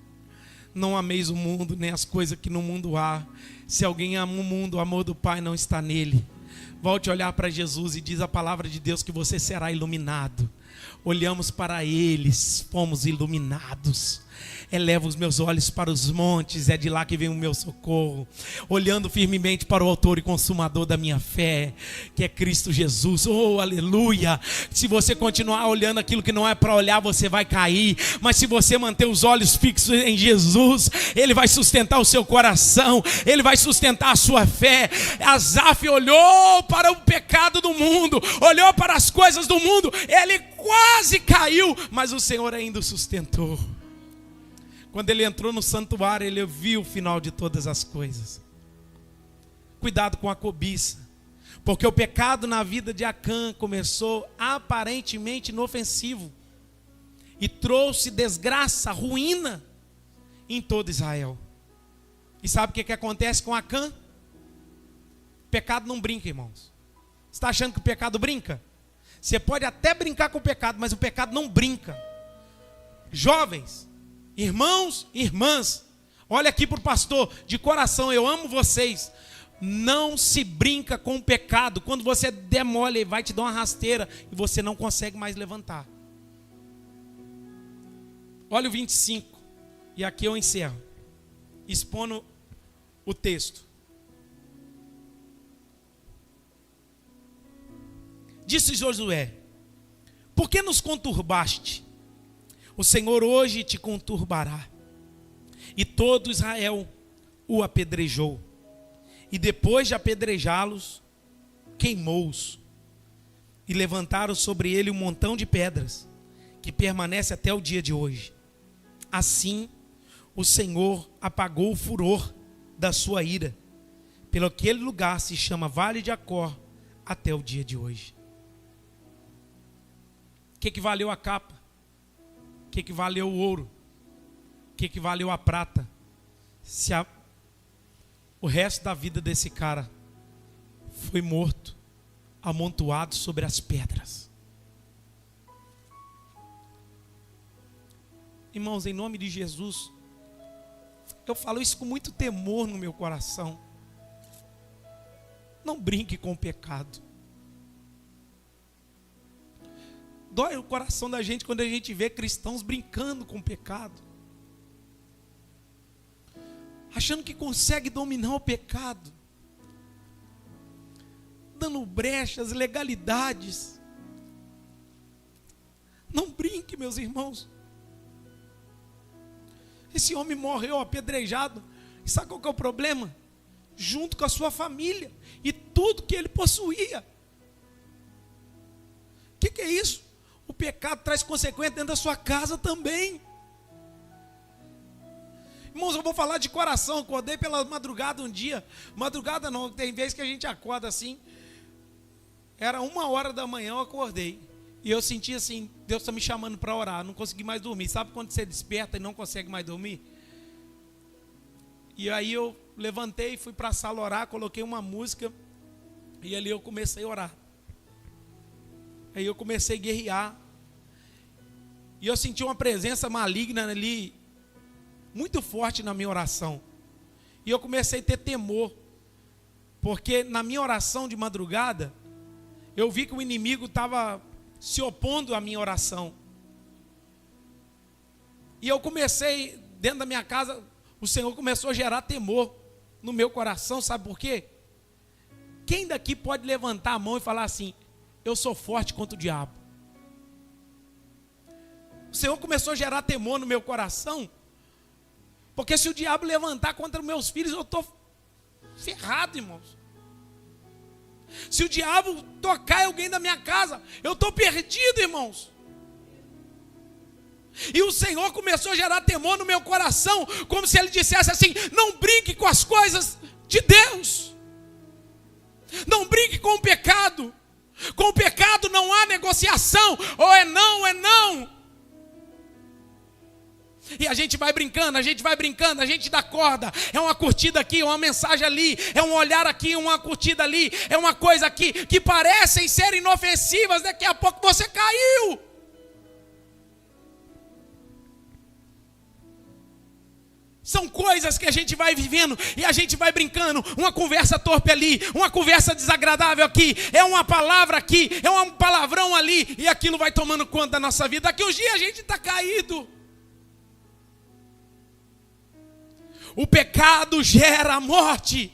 Não ameis o mundo, nem as coisas que no mundo há. Se alguém ama o mundo, o amor do Pai não está nele. Volte a olhar para Jesus e diz a palavra de Deus que você será iluminado. Olhamos para eles, fomos iluminados. Elevo os meus olhos para os montes, é de lá que vem o meu socorro. Olhando firmemente para o autor e consumador da minha fé, que é Cristo Jesus. Oh, aleluia! Se você continuar olhando aquilo que não é para olhar, você vai cair. Mas se você manter os olhos fixos em Jesus, Ele vai sustentar o seu coração, Ele vai sustentar a sua fé. Asaf olhou para o pecado do mundo, olhou para as coisas do mundo, ele quase caiu, mas o Senhor ainda o sustentou. Quando ele entrou no santuário, ele viu o final de todas as coisas. Cuidado com a cobiça, porque o pecado na vida de Acã começou aparentemente inofensivo e trouxe desgraça, ruína em todo Israel. E sabe o que acontece com Acã? O pecado não brinca, irmãos. Você está achando que o pecado brinca? Você pode até brincar com o pecado, mas o pecado não brinca. Jovens, irmãos e irmãs, olha aqui para o pastor, de coração, eu amo vocês. Não se brinca com o pecado. Quando você demole, ele vai te dar uma rasteira e você não consegue mais levantar. Olha o 25, e aqui eu encerro, expondo o texto. Disse Josué: por que nos conturbaste? O Senhor hoje te conturbará. E todo Israel o apedrejou. E depois de apedrejá-los, queimou-os. E levantaram sobre ele um montão de pedras, que permanece até o dia de hoje. Assim, o Senhor apagou o furor da sua ira. Pelo aquele lugar se chama Vale de Acor até o dia de hoje. O que valeu a capa? O que valeu o ouro? O que valeu a prata? Se o resto da vida desse cara foi morto, amontoado sobre as pedras. Irmãos, em nome de Jesus, eu falo isso com muito temor no meu coração. Não brinque com o pecado. Dói o coração da gente quando a gente vê cristãos brincando com o pecado, achando que consegue dominar o pecado, dando brechas, legalidades. Não brinque, meus irmãos. Esse homem morreu apedrejado. E sabe qual que é o problema? Junto com a sua família e tudo que ele possuía. O que é isso? O pecado traz consequências dentro da sua casa também. Irmãos, eu vou falar de coração. Acordei pela madrugada um dia. Madrugada não, tem vezes que a gente acorda assim. Era 1h da manhã, eu acordei. E eu senti assim, Deus está me chamando para orar. Não consegui mais dormir. Sabe quando você desperta e não consegue mais dormir? E aí eu levantei, fui para a sala orar, coloquei uma música. E ali eu comecei a orar. Aí eu comecei a guerrear. E eu senti uma presença maligna ali, muito forte na minha oração. E eu comecei a ter temor. Porque na minha oração de madrugada, eu vi que o inimigo estava se opondo à minha oração. E eu comecei, dentro da minha casa, o Senhor começou a gerar temor no meu coração, sabe por quê? Quem daqui pode levantar a mão e falar assim: eu sou forte contra o diabo? O Senhor começou a gerar temor no meu coração, porque se o diabo levantar contra os meus filhos, eu estou ferrado, irmãos. Se o diabo tocar em alguém da minha casa, eu estou perdido, irmãos. E o Senhor começou a gerar temor no meu coração, como se Ele dissesse assim: não brinque com as coisas de Deus. Não brinque com o pecado. Com o pecado não há negociação. Ou é não, ou é não. E a gente vai brincando, a gente dá corda. É uma curtida aqui, é uma mensagem ali, é um olhar aqui, uma curtida ali, é uma coisa aqui, que parecem ser inofensivas, daqui a pouco você caiu. São coisas que a gente vai vivendo e a gente vai brincando. Uma conversa torpe ali, uma conversa desagradável aqui, é uma palavra aqui, é um palavrão ali, e aquilo vai tomando conta da nossa vida. Daqui uns dias a gente está caído. O pecado gera a morte.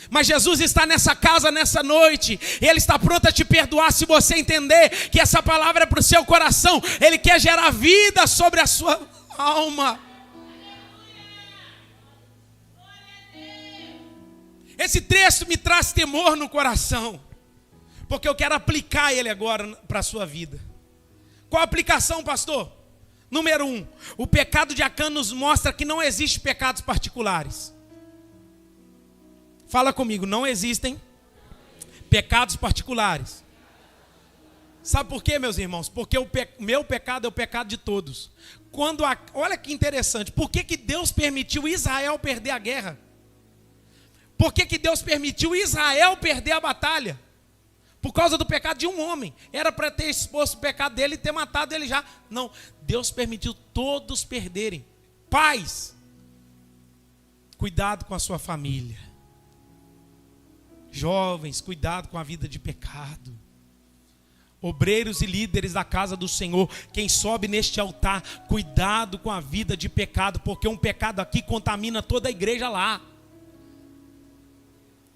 Mas Jesus está nessa casa nessa noite. Ele está pronto a te perdoar se você entender que essa palavra é para o seu coração. Ele quer gerar vida sobre a sua alma. Esse texto me traz temor no coração, porque eu quero aplicar ele agora para a sua vida. Qual a aplicação, pastor? Número 1, o pecado de Acã nos mostra que não existem pecados particulares. Fala comigo, não existem pecados particulares. Sabe por quê, meus irmãos? Porque o meu pecado é o pecado de todos. Olha que interessante, por que Deus permitiu Israel perder a guerra? Por que Deus permitiu Israel perder a batalha? Por causa do pecado de um homem. Era para ter exposto o pecado dele e ter matado ele já. Não, Deus permitiu todos perderem. Pais, cuidado com a sua família. Jovens, cuidado com a vida de pecado. Obreiros e líderes da casa do Senhor, quem sobe neste altar, cuidado com a vida de pecado, porque um pecado aqui contamina toda a igreja lá.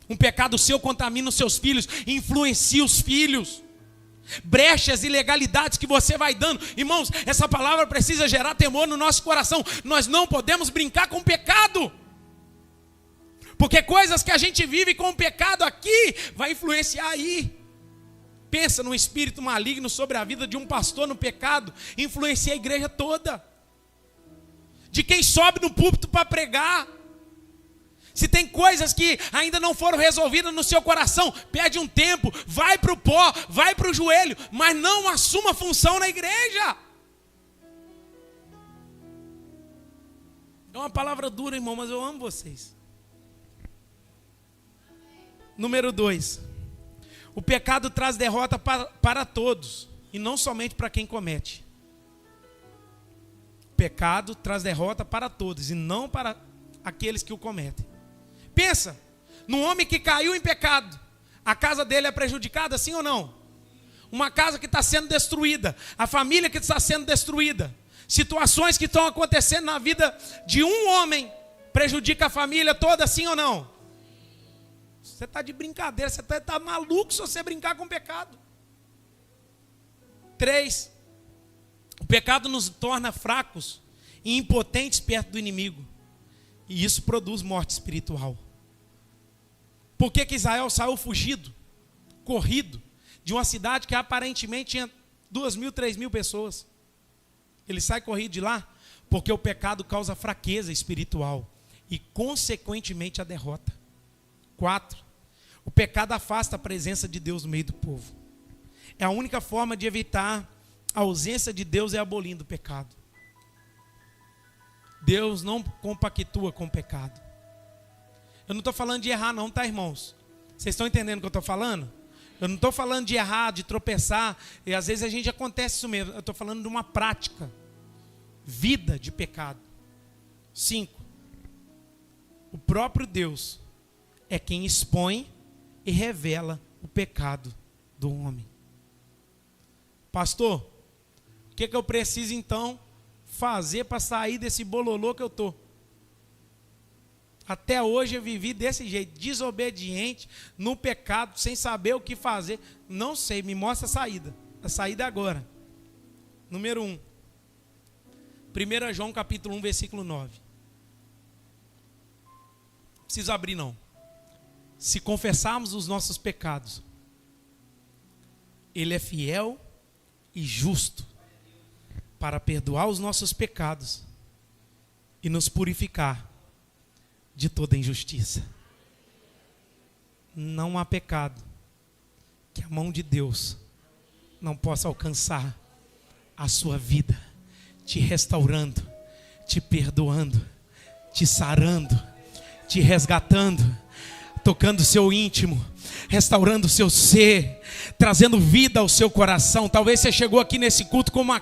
Um pecado seu contamina os seus filhos, influencia os filhos. Brechas e ilegalidades que você vai dando. Irmãos, essa palavra precisa gerar temor no nosso coração. Nós não podemos brincar com o pecado. Porque coisas que a gente vive com o pecado aqui, vai influenciar aí. Pensa num espírito maligno sobre a vida de um pastor no pecado, influencia a igreja toda. De quem sobe no púlpito para pregar. Se tem coisas que ainda não foram resolvidas no seu coração, pede um tempo, vai para o pó, vai para o joelho, mas não assuma função na igreja. É uma palavra dura, irmão, mas eu amo vocês. Número 2. O pecado traz derrota para todos, e não somente para quem comete. O pecado traz derrota para todos, e não para aqueles que o cometem. Pensa, num homem que caiu em pecado, a casa dele é prejudicada, sim ou não? Uma casa que está sendo destruída, a família que está sendo destruída, situações que estão acontecendo na vida de um homem, prejudica a família toda, sim ou não? Você está de brincadeira, você está maluco se você brincar com o pecado. 3, o pecado nos torna fracos e impotentes perto do inimigo. E isso produz morte espiritual. Por que Israel saiu fugido, corrido, de uma cidade que aparentemente tinha 2.000, 3.000 pessoas? Ele sai corrido de lá porque o pecado causa fraqueza espiritual e, consequentemente, a derrota. 4, o pecado afasta a presença de Deus no meio do povo. É a única forma de evitar a ausência de Deus, é abolindo o pecado. Deus não compactua com o pecado. Eu não estou falando de errar não, tá, irmãos? Vocês estão entendendo o que eu estou falando? Eu Eu não estou falando de errar, de tropeçar, e às vezes a gente acontece isso mesmo. Eu estou falando de uma prática, vida de pecado. 5. O próprio Deus é quem expõe e revela o pecado do homem. Pastor, o que eu preciso então fazer para sair desse bololô que eu estou? Até hoje eu vivi desse jeito, desobediente, no pecado, sem saber o que fazer. Não sei, me mostra a saída. A saída é agora. Número 1. 1 João capítulo 1, versículo 9. Não preciso abrir não. Se confessarmos os nossos pecados, Ele é fiel e justo para perdoar os nossos pecados e nos purificar de toda injustiça. Não há pecado que a mão de Deus não possa alcançar a sua vida, te restaurando, te perdoando, te sarando, te resgatando, tocando o seu íntimo, restaurando o seu ser, trazendo vida ao seu coração. Talvez você chegou aqui nesse culto com uma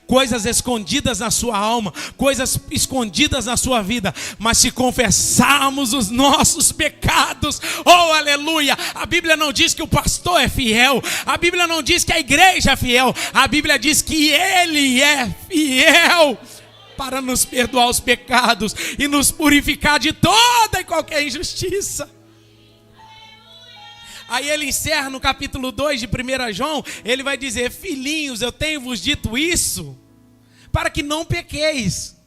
coisas escondidas na sua alma, coisas escondidas na sua vida, mas se confessarmos os nossos pecados, oh aleluia, a Bíblia não diz que o pastor é fiel, a Bíblia não diz que a igreja é fiel, a Bíblia diz que Ele é fiel para nos perdoar os pecados e nos purificar de toda e qualquer injustiça. Aí ele encerra no capítulo 2 de 1 João, ele vai dizer: filhinhos, eu tenho vos dito isso, para que não pequeis.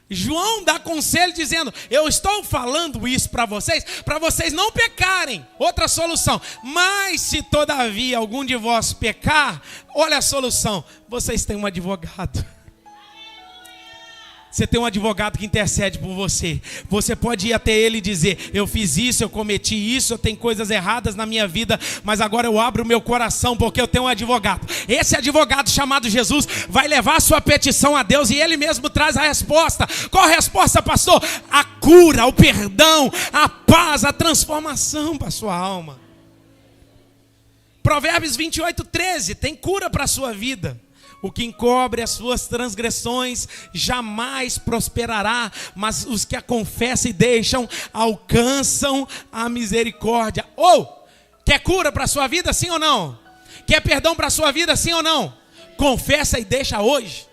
João dá conselho dizendo: eu estou falando isso para vocês não pecarem. Outra solução: mas se todavia algum de vós pecar, olha a solução, vocês têm um advogado. Você tem um advogado que intercede por você. Você pode ir até ele e dizer: eu fiz isso, eu cometi isso, eu tenho coisas erradas na minha vida, mas agora eu abro o meu coração porque eu tenho um advogado. Esse advogado chamado Jesus vai levar a sua petição a Deus e Ele mesmo traz a resposta. Qual a resposta, pastor? A cura, o perdão, a paz, a transformação para a sua alma. Provérbios 28:13 tem cura para a sua vida. O que encobre as suas transgressões jamais prosperará, mas os que a confessam e deixam alcançam a misericórdia. Ou, quer cura para a sua vida, sim ou não? Quer perdão para a sua vida, sim ou não? Confessa e deixa hoje.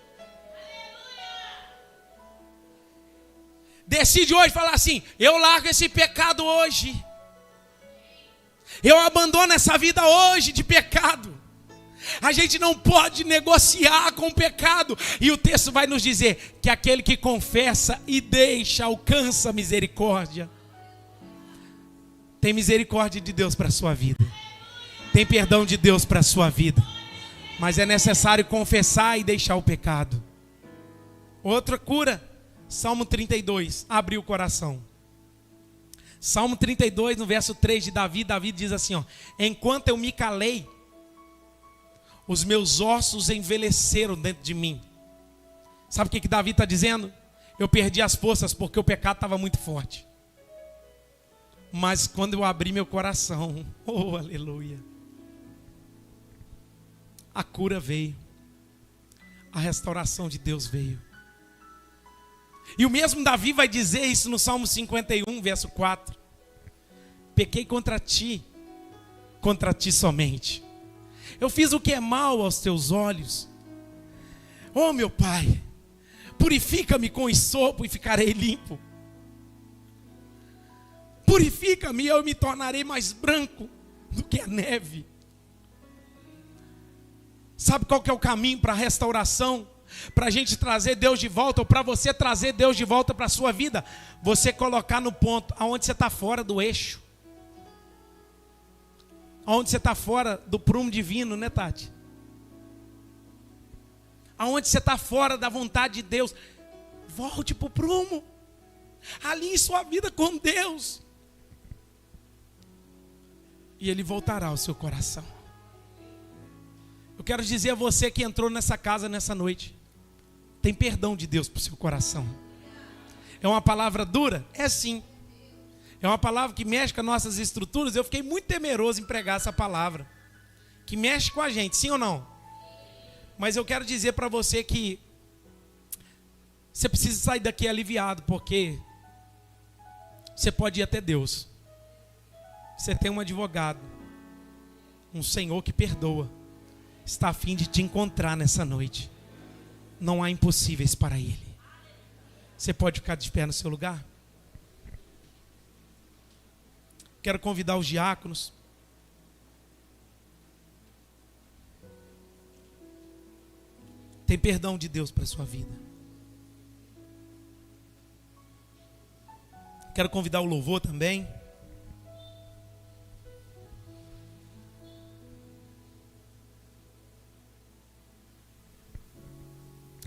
Decide hoje falar assim: eu largo esse pecado hoje. Eu abandono essa vida hoje de pecado. A gente não pode negociar com o pecado. E o texto vai nos dizer que aquele que confessa e deixa alcança misericórdia. Tem misericórdia de Deus para a sua vida. Tem perdão de Deus para a sua vida. Mas é necessário confessar e deixar o pecado. Outra cura, Salmo 32, abrir o coração. Salmo 32, no verso 3 de Davi, Davi diz assim, ó: enquanto eu me calei, os meus ossos envelheceram dentro de mim. Sabe o que Davi está dizendo? Eu perdi as forças porque o pecado estava muito forte. Mas quando eu abri meu coração, oh aleluia, a cura veio. A restauração de Deus veio. E o mesmo Davi vai dizer isso no Salmo 51, verso 4. Pequei contra ti somente. Eu fiz o que é mal aos teus olhos. Oh meu Pai, purifica-me com hisopo e ficarei limpo. Purifica-me e eu me tornarei mais branco do que a neve. Sabe qual que é o caminho para a restauração? Para a gente trazer Deus de volta, ou para você trazer Deus de volta para a sua vida? Você colocar no ponto aonde você está fora do eixo. Aonde você está fora do prumo divino, né, Tati? Aonde você está fora da vontade de Deus, volte para o prumo. Alinhe sua vida com Deus. E Ele voltará ao seu coração. Eu quero dizer a você que entrou nessa casa nessa noite: tem perdão de Deus para o seu coração. É uma palavra dura? É sim. É uma palavra que mexe com as nossas estruturas. Eu fiquei muito temeroso em pregar essa palavra. que mexe com a gente, sim ou não? Mas eu quero dizer para você que você precisa sair daqui aliviado, porque você pode ir até Deus. Você tem um advogado, um Senhor que perdoa, está a fim de te encontrar nessa noite. Não há impossíveis para Ele. Você pode ficar de pé no seu lugar? Quero convidar os diáconos. Tem perdão de Deus para a sua vida. Quero convidar o louvor também.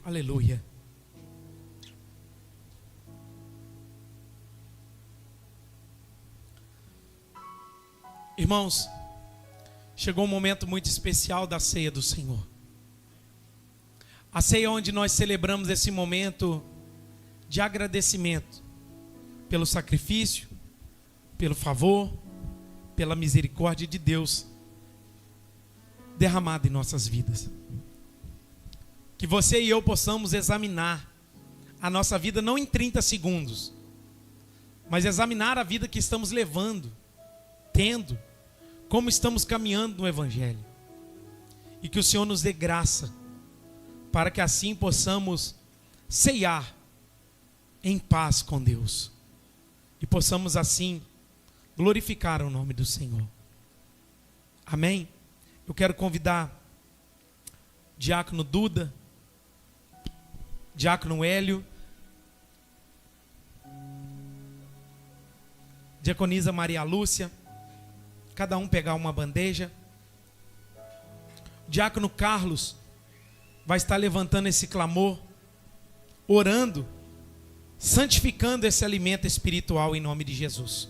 Aleluia. Irmãos, chegou um momento muito especial da ceia do Senhor. A ceia onde nós celebramos esse momento de agradecimento pelo sacrifício, pelo favor, pela misericórdia de Deus derramada em nossas vidas. Que você e eu possamos examinar a nossa vida não em 30 segundos, mas examinar a vida que estamos levando, tendo, como estamos caminhando no Evangelho. E que o Senhor nos dê graça, para que assim possamos ceiar em paz com Deus. E possamos assim glorificar o nome do Senhor. Amém? Eu quero convidar Diácono Duda, Diácono Hélio, Diaconisa Maria Lúcia, cada um pegar uma bandeja. O Diácono Carlos vai estar levantando esse clamor, orando, santificando esse alimento espiritual em nome de Jesus.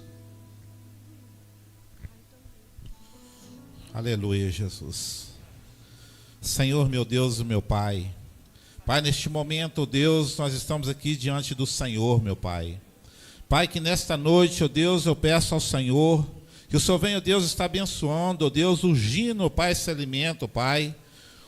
Aleluia, Jesus. Senhor, meu Deus e meu Pai. Pai, neste momento, Deus, nós estamos aqui diante do Senhor, meu Pai. Pai, que nesta noite, ó Deus, eu peço ao Senhor que o Senhor venha, ó Deus, está abençoando, ó Deus, ungindo, ó Pai, esse alimento, ó Pai.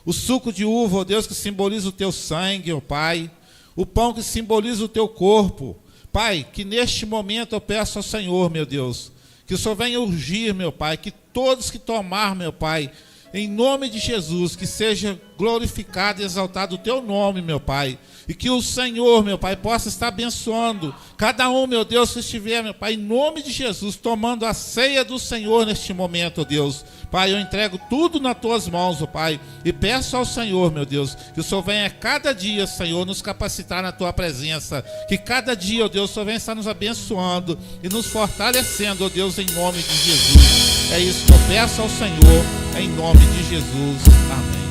O suco de uva, ó Deus, que simboliza o teu sangue, ó Pai. O pão que simboliza o teu corpo. Pai, que neste momento eu peço ao Senhor, meu Deus, que o Senhor venha ungir, meu Pai, que todos que tomar, meu Pai, em nome de Jesus, que seja glorificado e exaltado o teu nome, meu Pai. E que o Senhor, meu Pai, possa estar abençoando cada um, meu Deus, que estiver, meu Pai, em nome de Jesus, tomando a ceia do Senhor neste momento, ó Deus. Pai, eu entrego tudo nas tuas mãos, ó Pai, e peço ao Senhor, meu Deus, que o Senhor venha cada dia, Senhor, nos capacitar na tua presença. Que cada dia, ó Deus, o Senhor venha estar nos abençoando e nos fortalecendo, ó Deus, em nome de Jesus. É isso que eu peço ao Senhor, em nome de Jesus. Amém.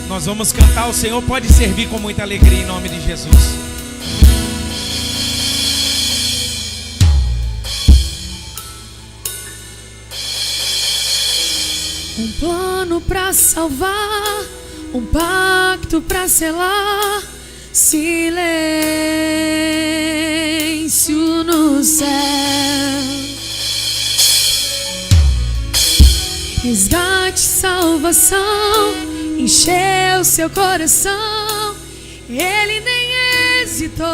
Nós vamos cantar, o Senhor pode servir com muita alegria em nome de Jesus. Um plano para salvar, um pacto para selar, silêncio no céu. Resgate, salvação, encheu seu coração, ele nem hesitou.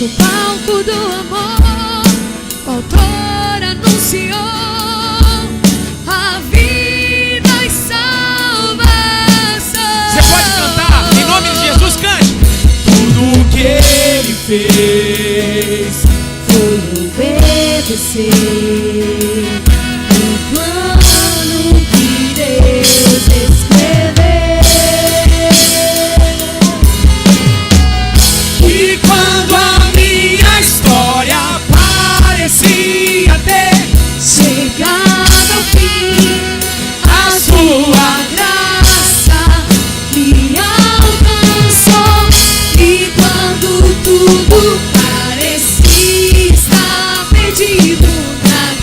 No palco do amor, o autor anunciou a vida e salvação. Você pode cantar, em nome de Jesus, cante. Tudo o que ele fez foi obedecer o plano que Deus escreveu. E quando a minha história parecia ter Chegado ao fim, a sua graça me alcançou. E quando tudo parecia estar perdido, na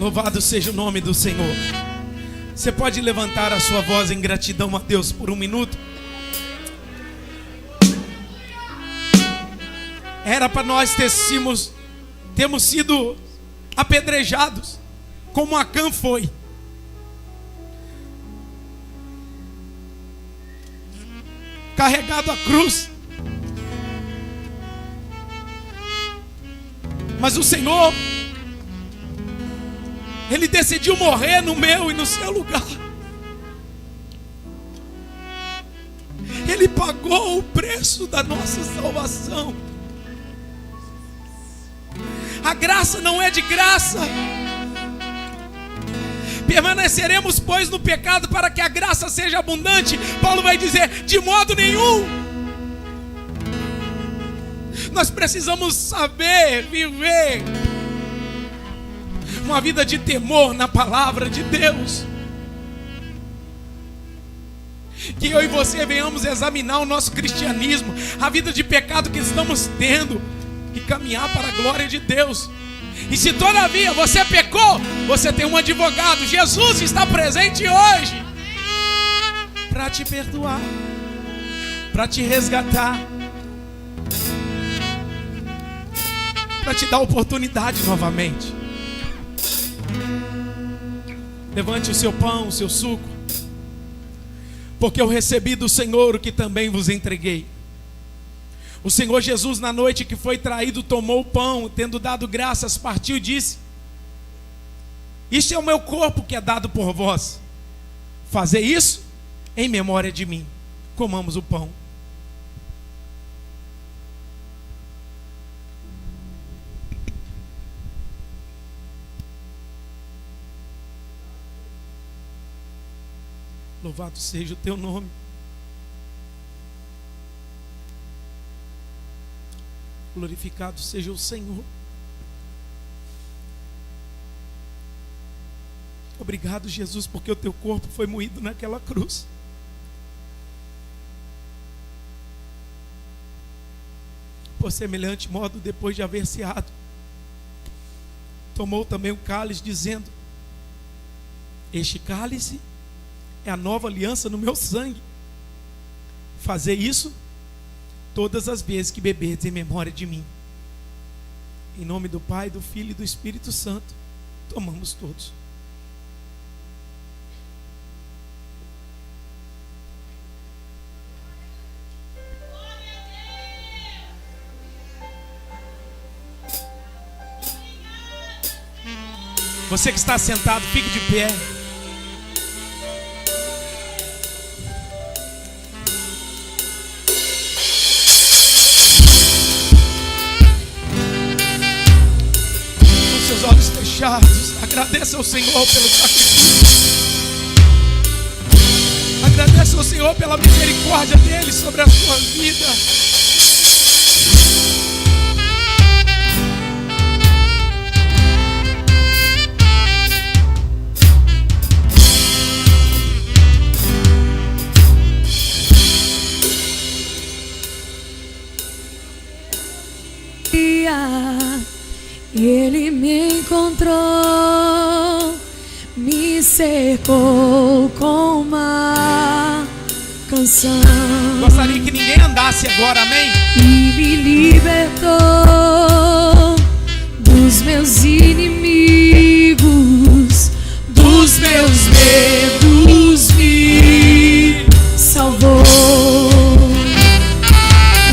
Louvado seja o nome do Senhor. Você pode levantar a sua voz em gratidão a Deus por um minuto? Era para nós termos sido apedrejados, como Acã foi. Carregado à cruz. Mas o Senhor, Ele decidiu morrer no meu e no seu lugar. Ele pagou o preço da nossa salvação. A graça não é de graça. Permaneceremos, pois, no pecado para que a graça seja abundante. Paulo vai dizer, de modo nenhum. Nós precisamos saber viver uma vida de temor na palavra de Deus. Que eu e você venhamos examinar o nosso cristianismo, a vida de pecado que estamos tendo, e caminhar para a glória de Deus. E se todavia você pecou, você tem um advogado. Jesus está presente hoje para te perdoar, para te resgatar, para te dar oportunidade novamente. Levante o seu pão, o seu suco, porque eu recebi do Senhor o que também vos entreguei. O Senhor Jesus, na noite que foi traído, tomou o pão, tendo dado graças, partiu e disse: isto é o meu corpo que é dado por vós. Fazei isso em memória de mim. Comamos o pão. Louvado seja o teu nome. Glorificado seja o Senhor. Obrigado, Jesus, porque o teu corpo foi moído naquela cruz. Por semelhante modo, depois de haver ceado, tomou também o cálice, dizendo: este cálice é a nova aliança no meu sangue. Fazei isso todas as vezes que beberdes em memória de mim. Em nome do Pai, do Filho e do Espírito Santo, tomamos todos. Você que está sentado, fique de pé. Olhos fechados, agradeça ao Senhor pelo sacrifício, agradeça ao Senhor pela misericórdia dele sobre a sua vida. Ele me encontrou, me cercou com uma canção. Gostaria que ninguém andasse agora, amém? E me libertou dos meus inimigos, dos meus medos, me salvou.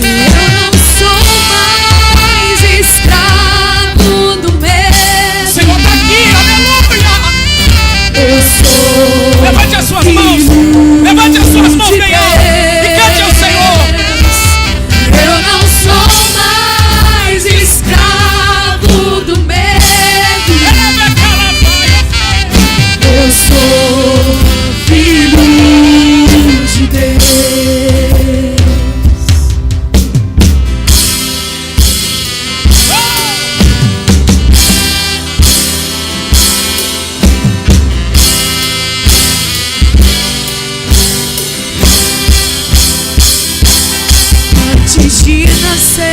Eu não sou mais escravo do medo. O Senhor está aqui, aleluia! Eu sou. Levante as suas mãos, levante as suas mãos bem alto e cante ao Senhor. Eu não sou mais escravo do medo. Eu sou filho de Deus. Antes de nascer,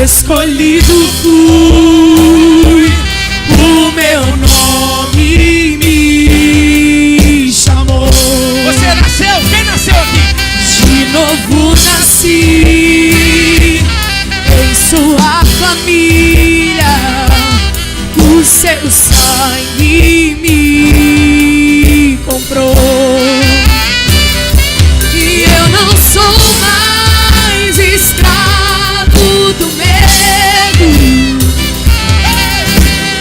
escolhido fui família, o seu sangue me comprou. E eu não sou mais escravo do medo,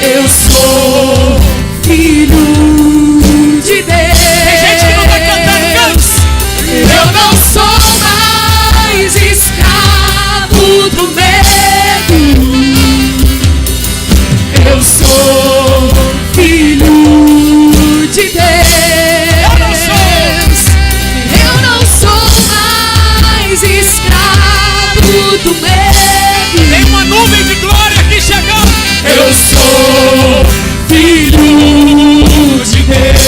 eu sou filho de Deus. Tem gente que não tá cantando, canta. Eu não sou mais escravo do medo, eu sou filho de Deus. Eu não sou mais escravo do medo. Tem uma nuvem de glória aqui chegando. Eu sou filho de Deus.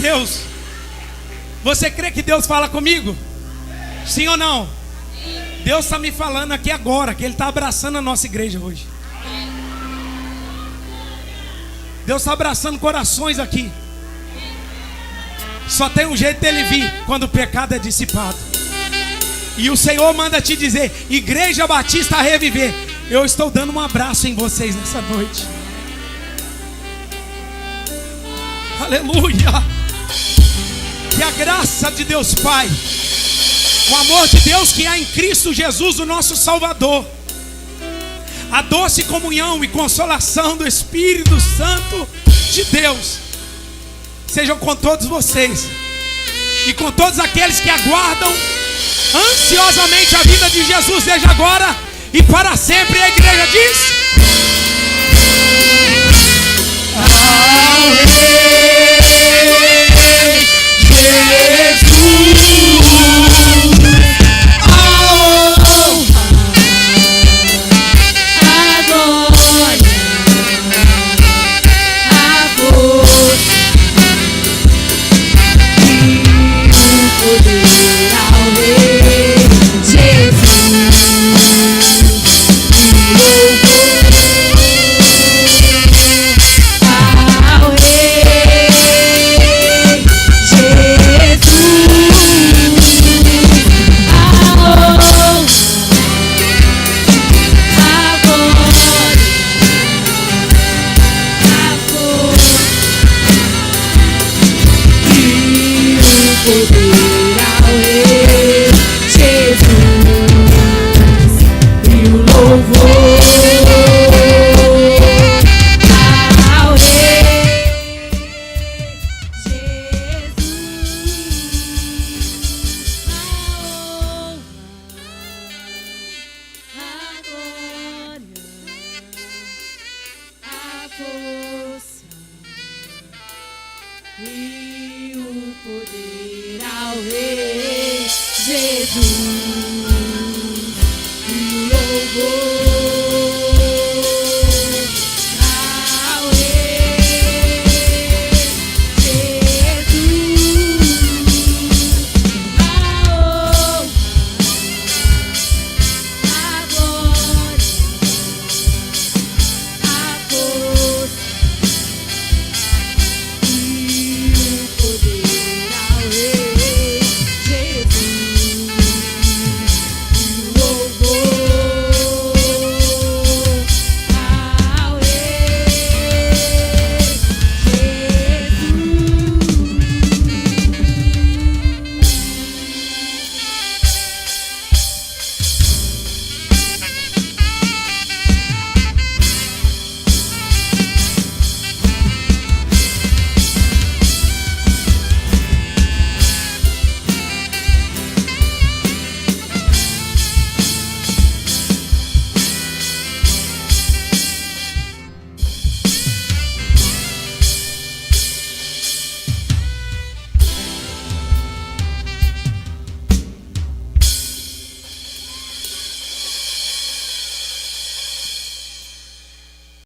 Deus. Você crê que Deus fala comigo? Sim ou não? Deus está me falando aqui agora que Ele está abraçando a nossa igreja hoje. Deus está abraçando corações aqui. Só tem um jeito dele vir: quando o pecado é dissipado. E o Senhor manda te dizer: Igreja Batista a Reviver, eu estou dando um abraço em vocês nessa noite. Aleluia. Que a graça de Deus Pai, o amor de Deus que há em Cristo Jesus, o nosso Salvador, a doce comunhão e consolação do Espírito Santo de Deus sejam com todos vocês e com todos aqueles que aguardam ansiosamente a vinda de Jesus, desde agora e para sempre. A igreja diz: ao Rei Jesus, a glória, a força e o poder ao Rei Jesus, e louvor. E o poder ao Rei Jesus.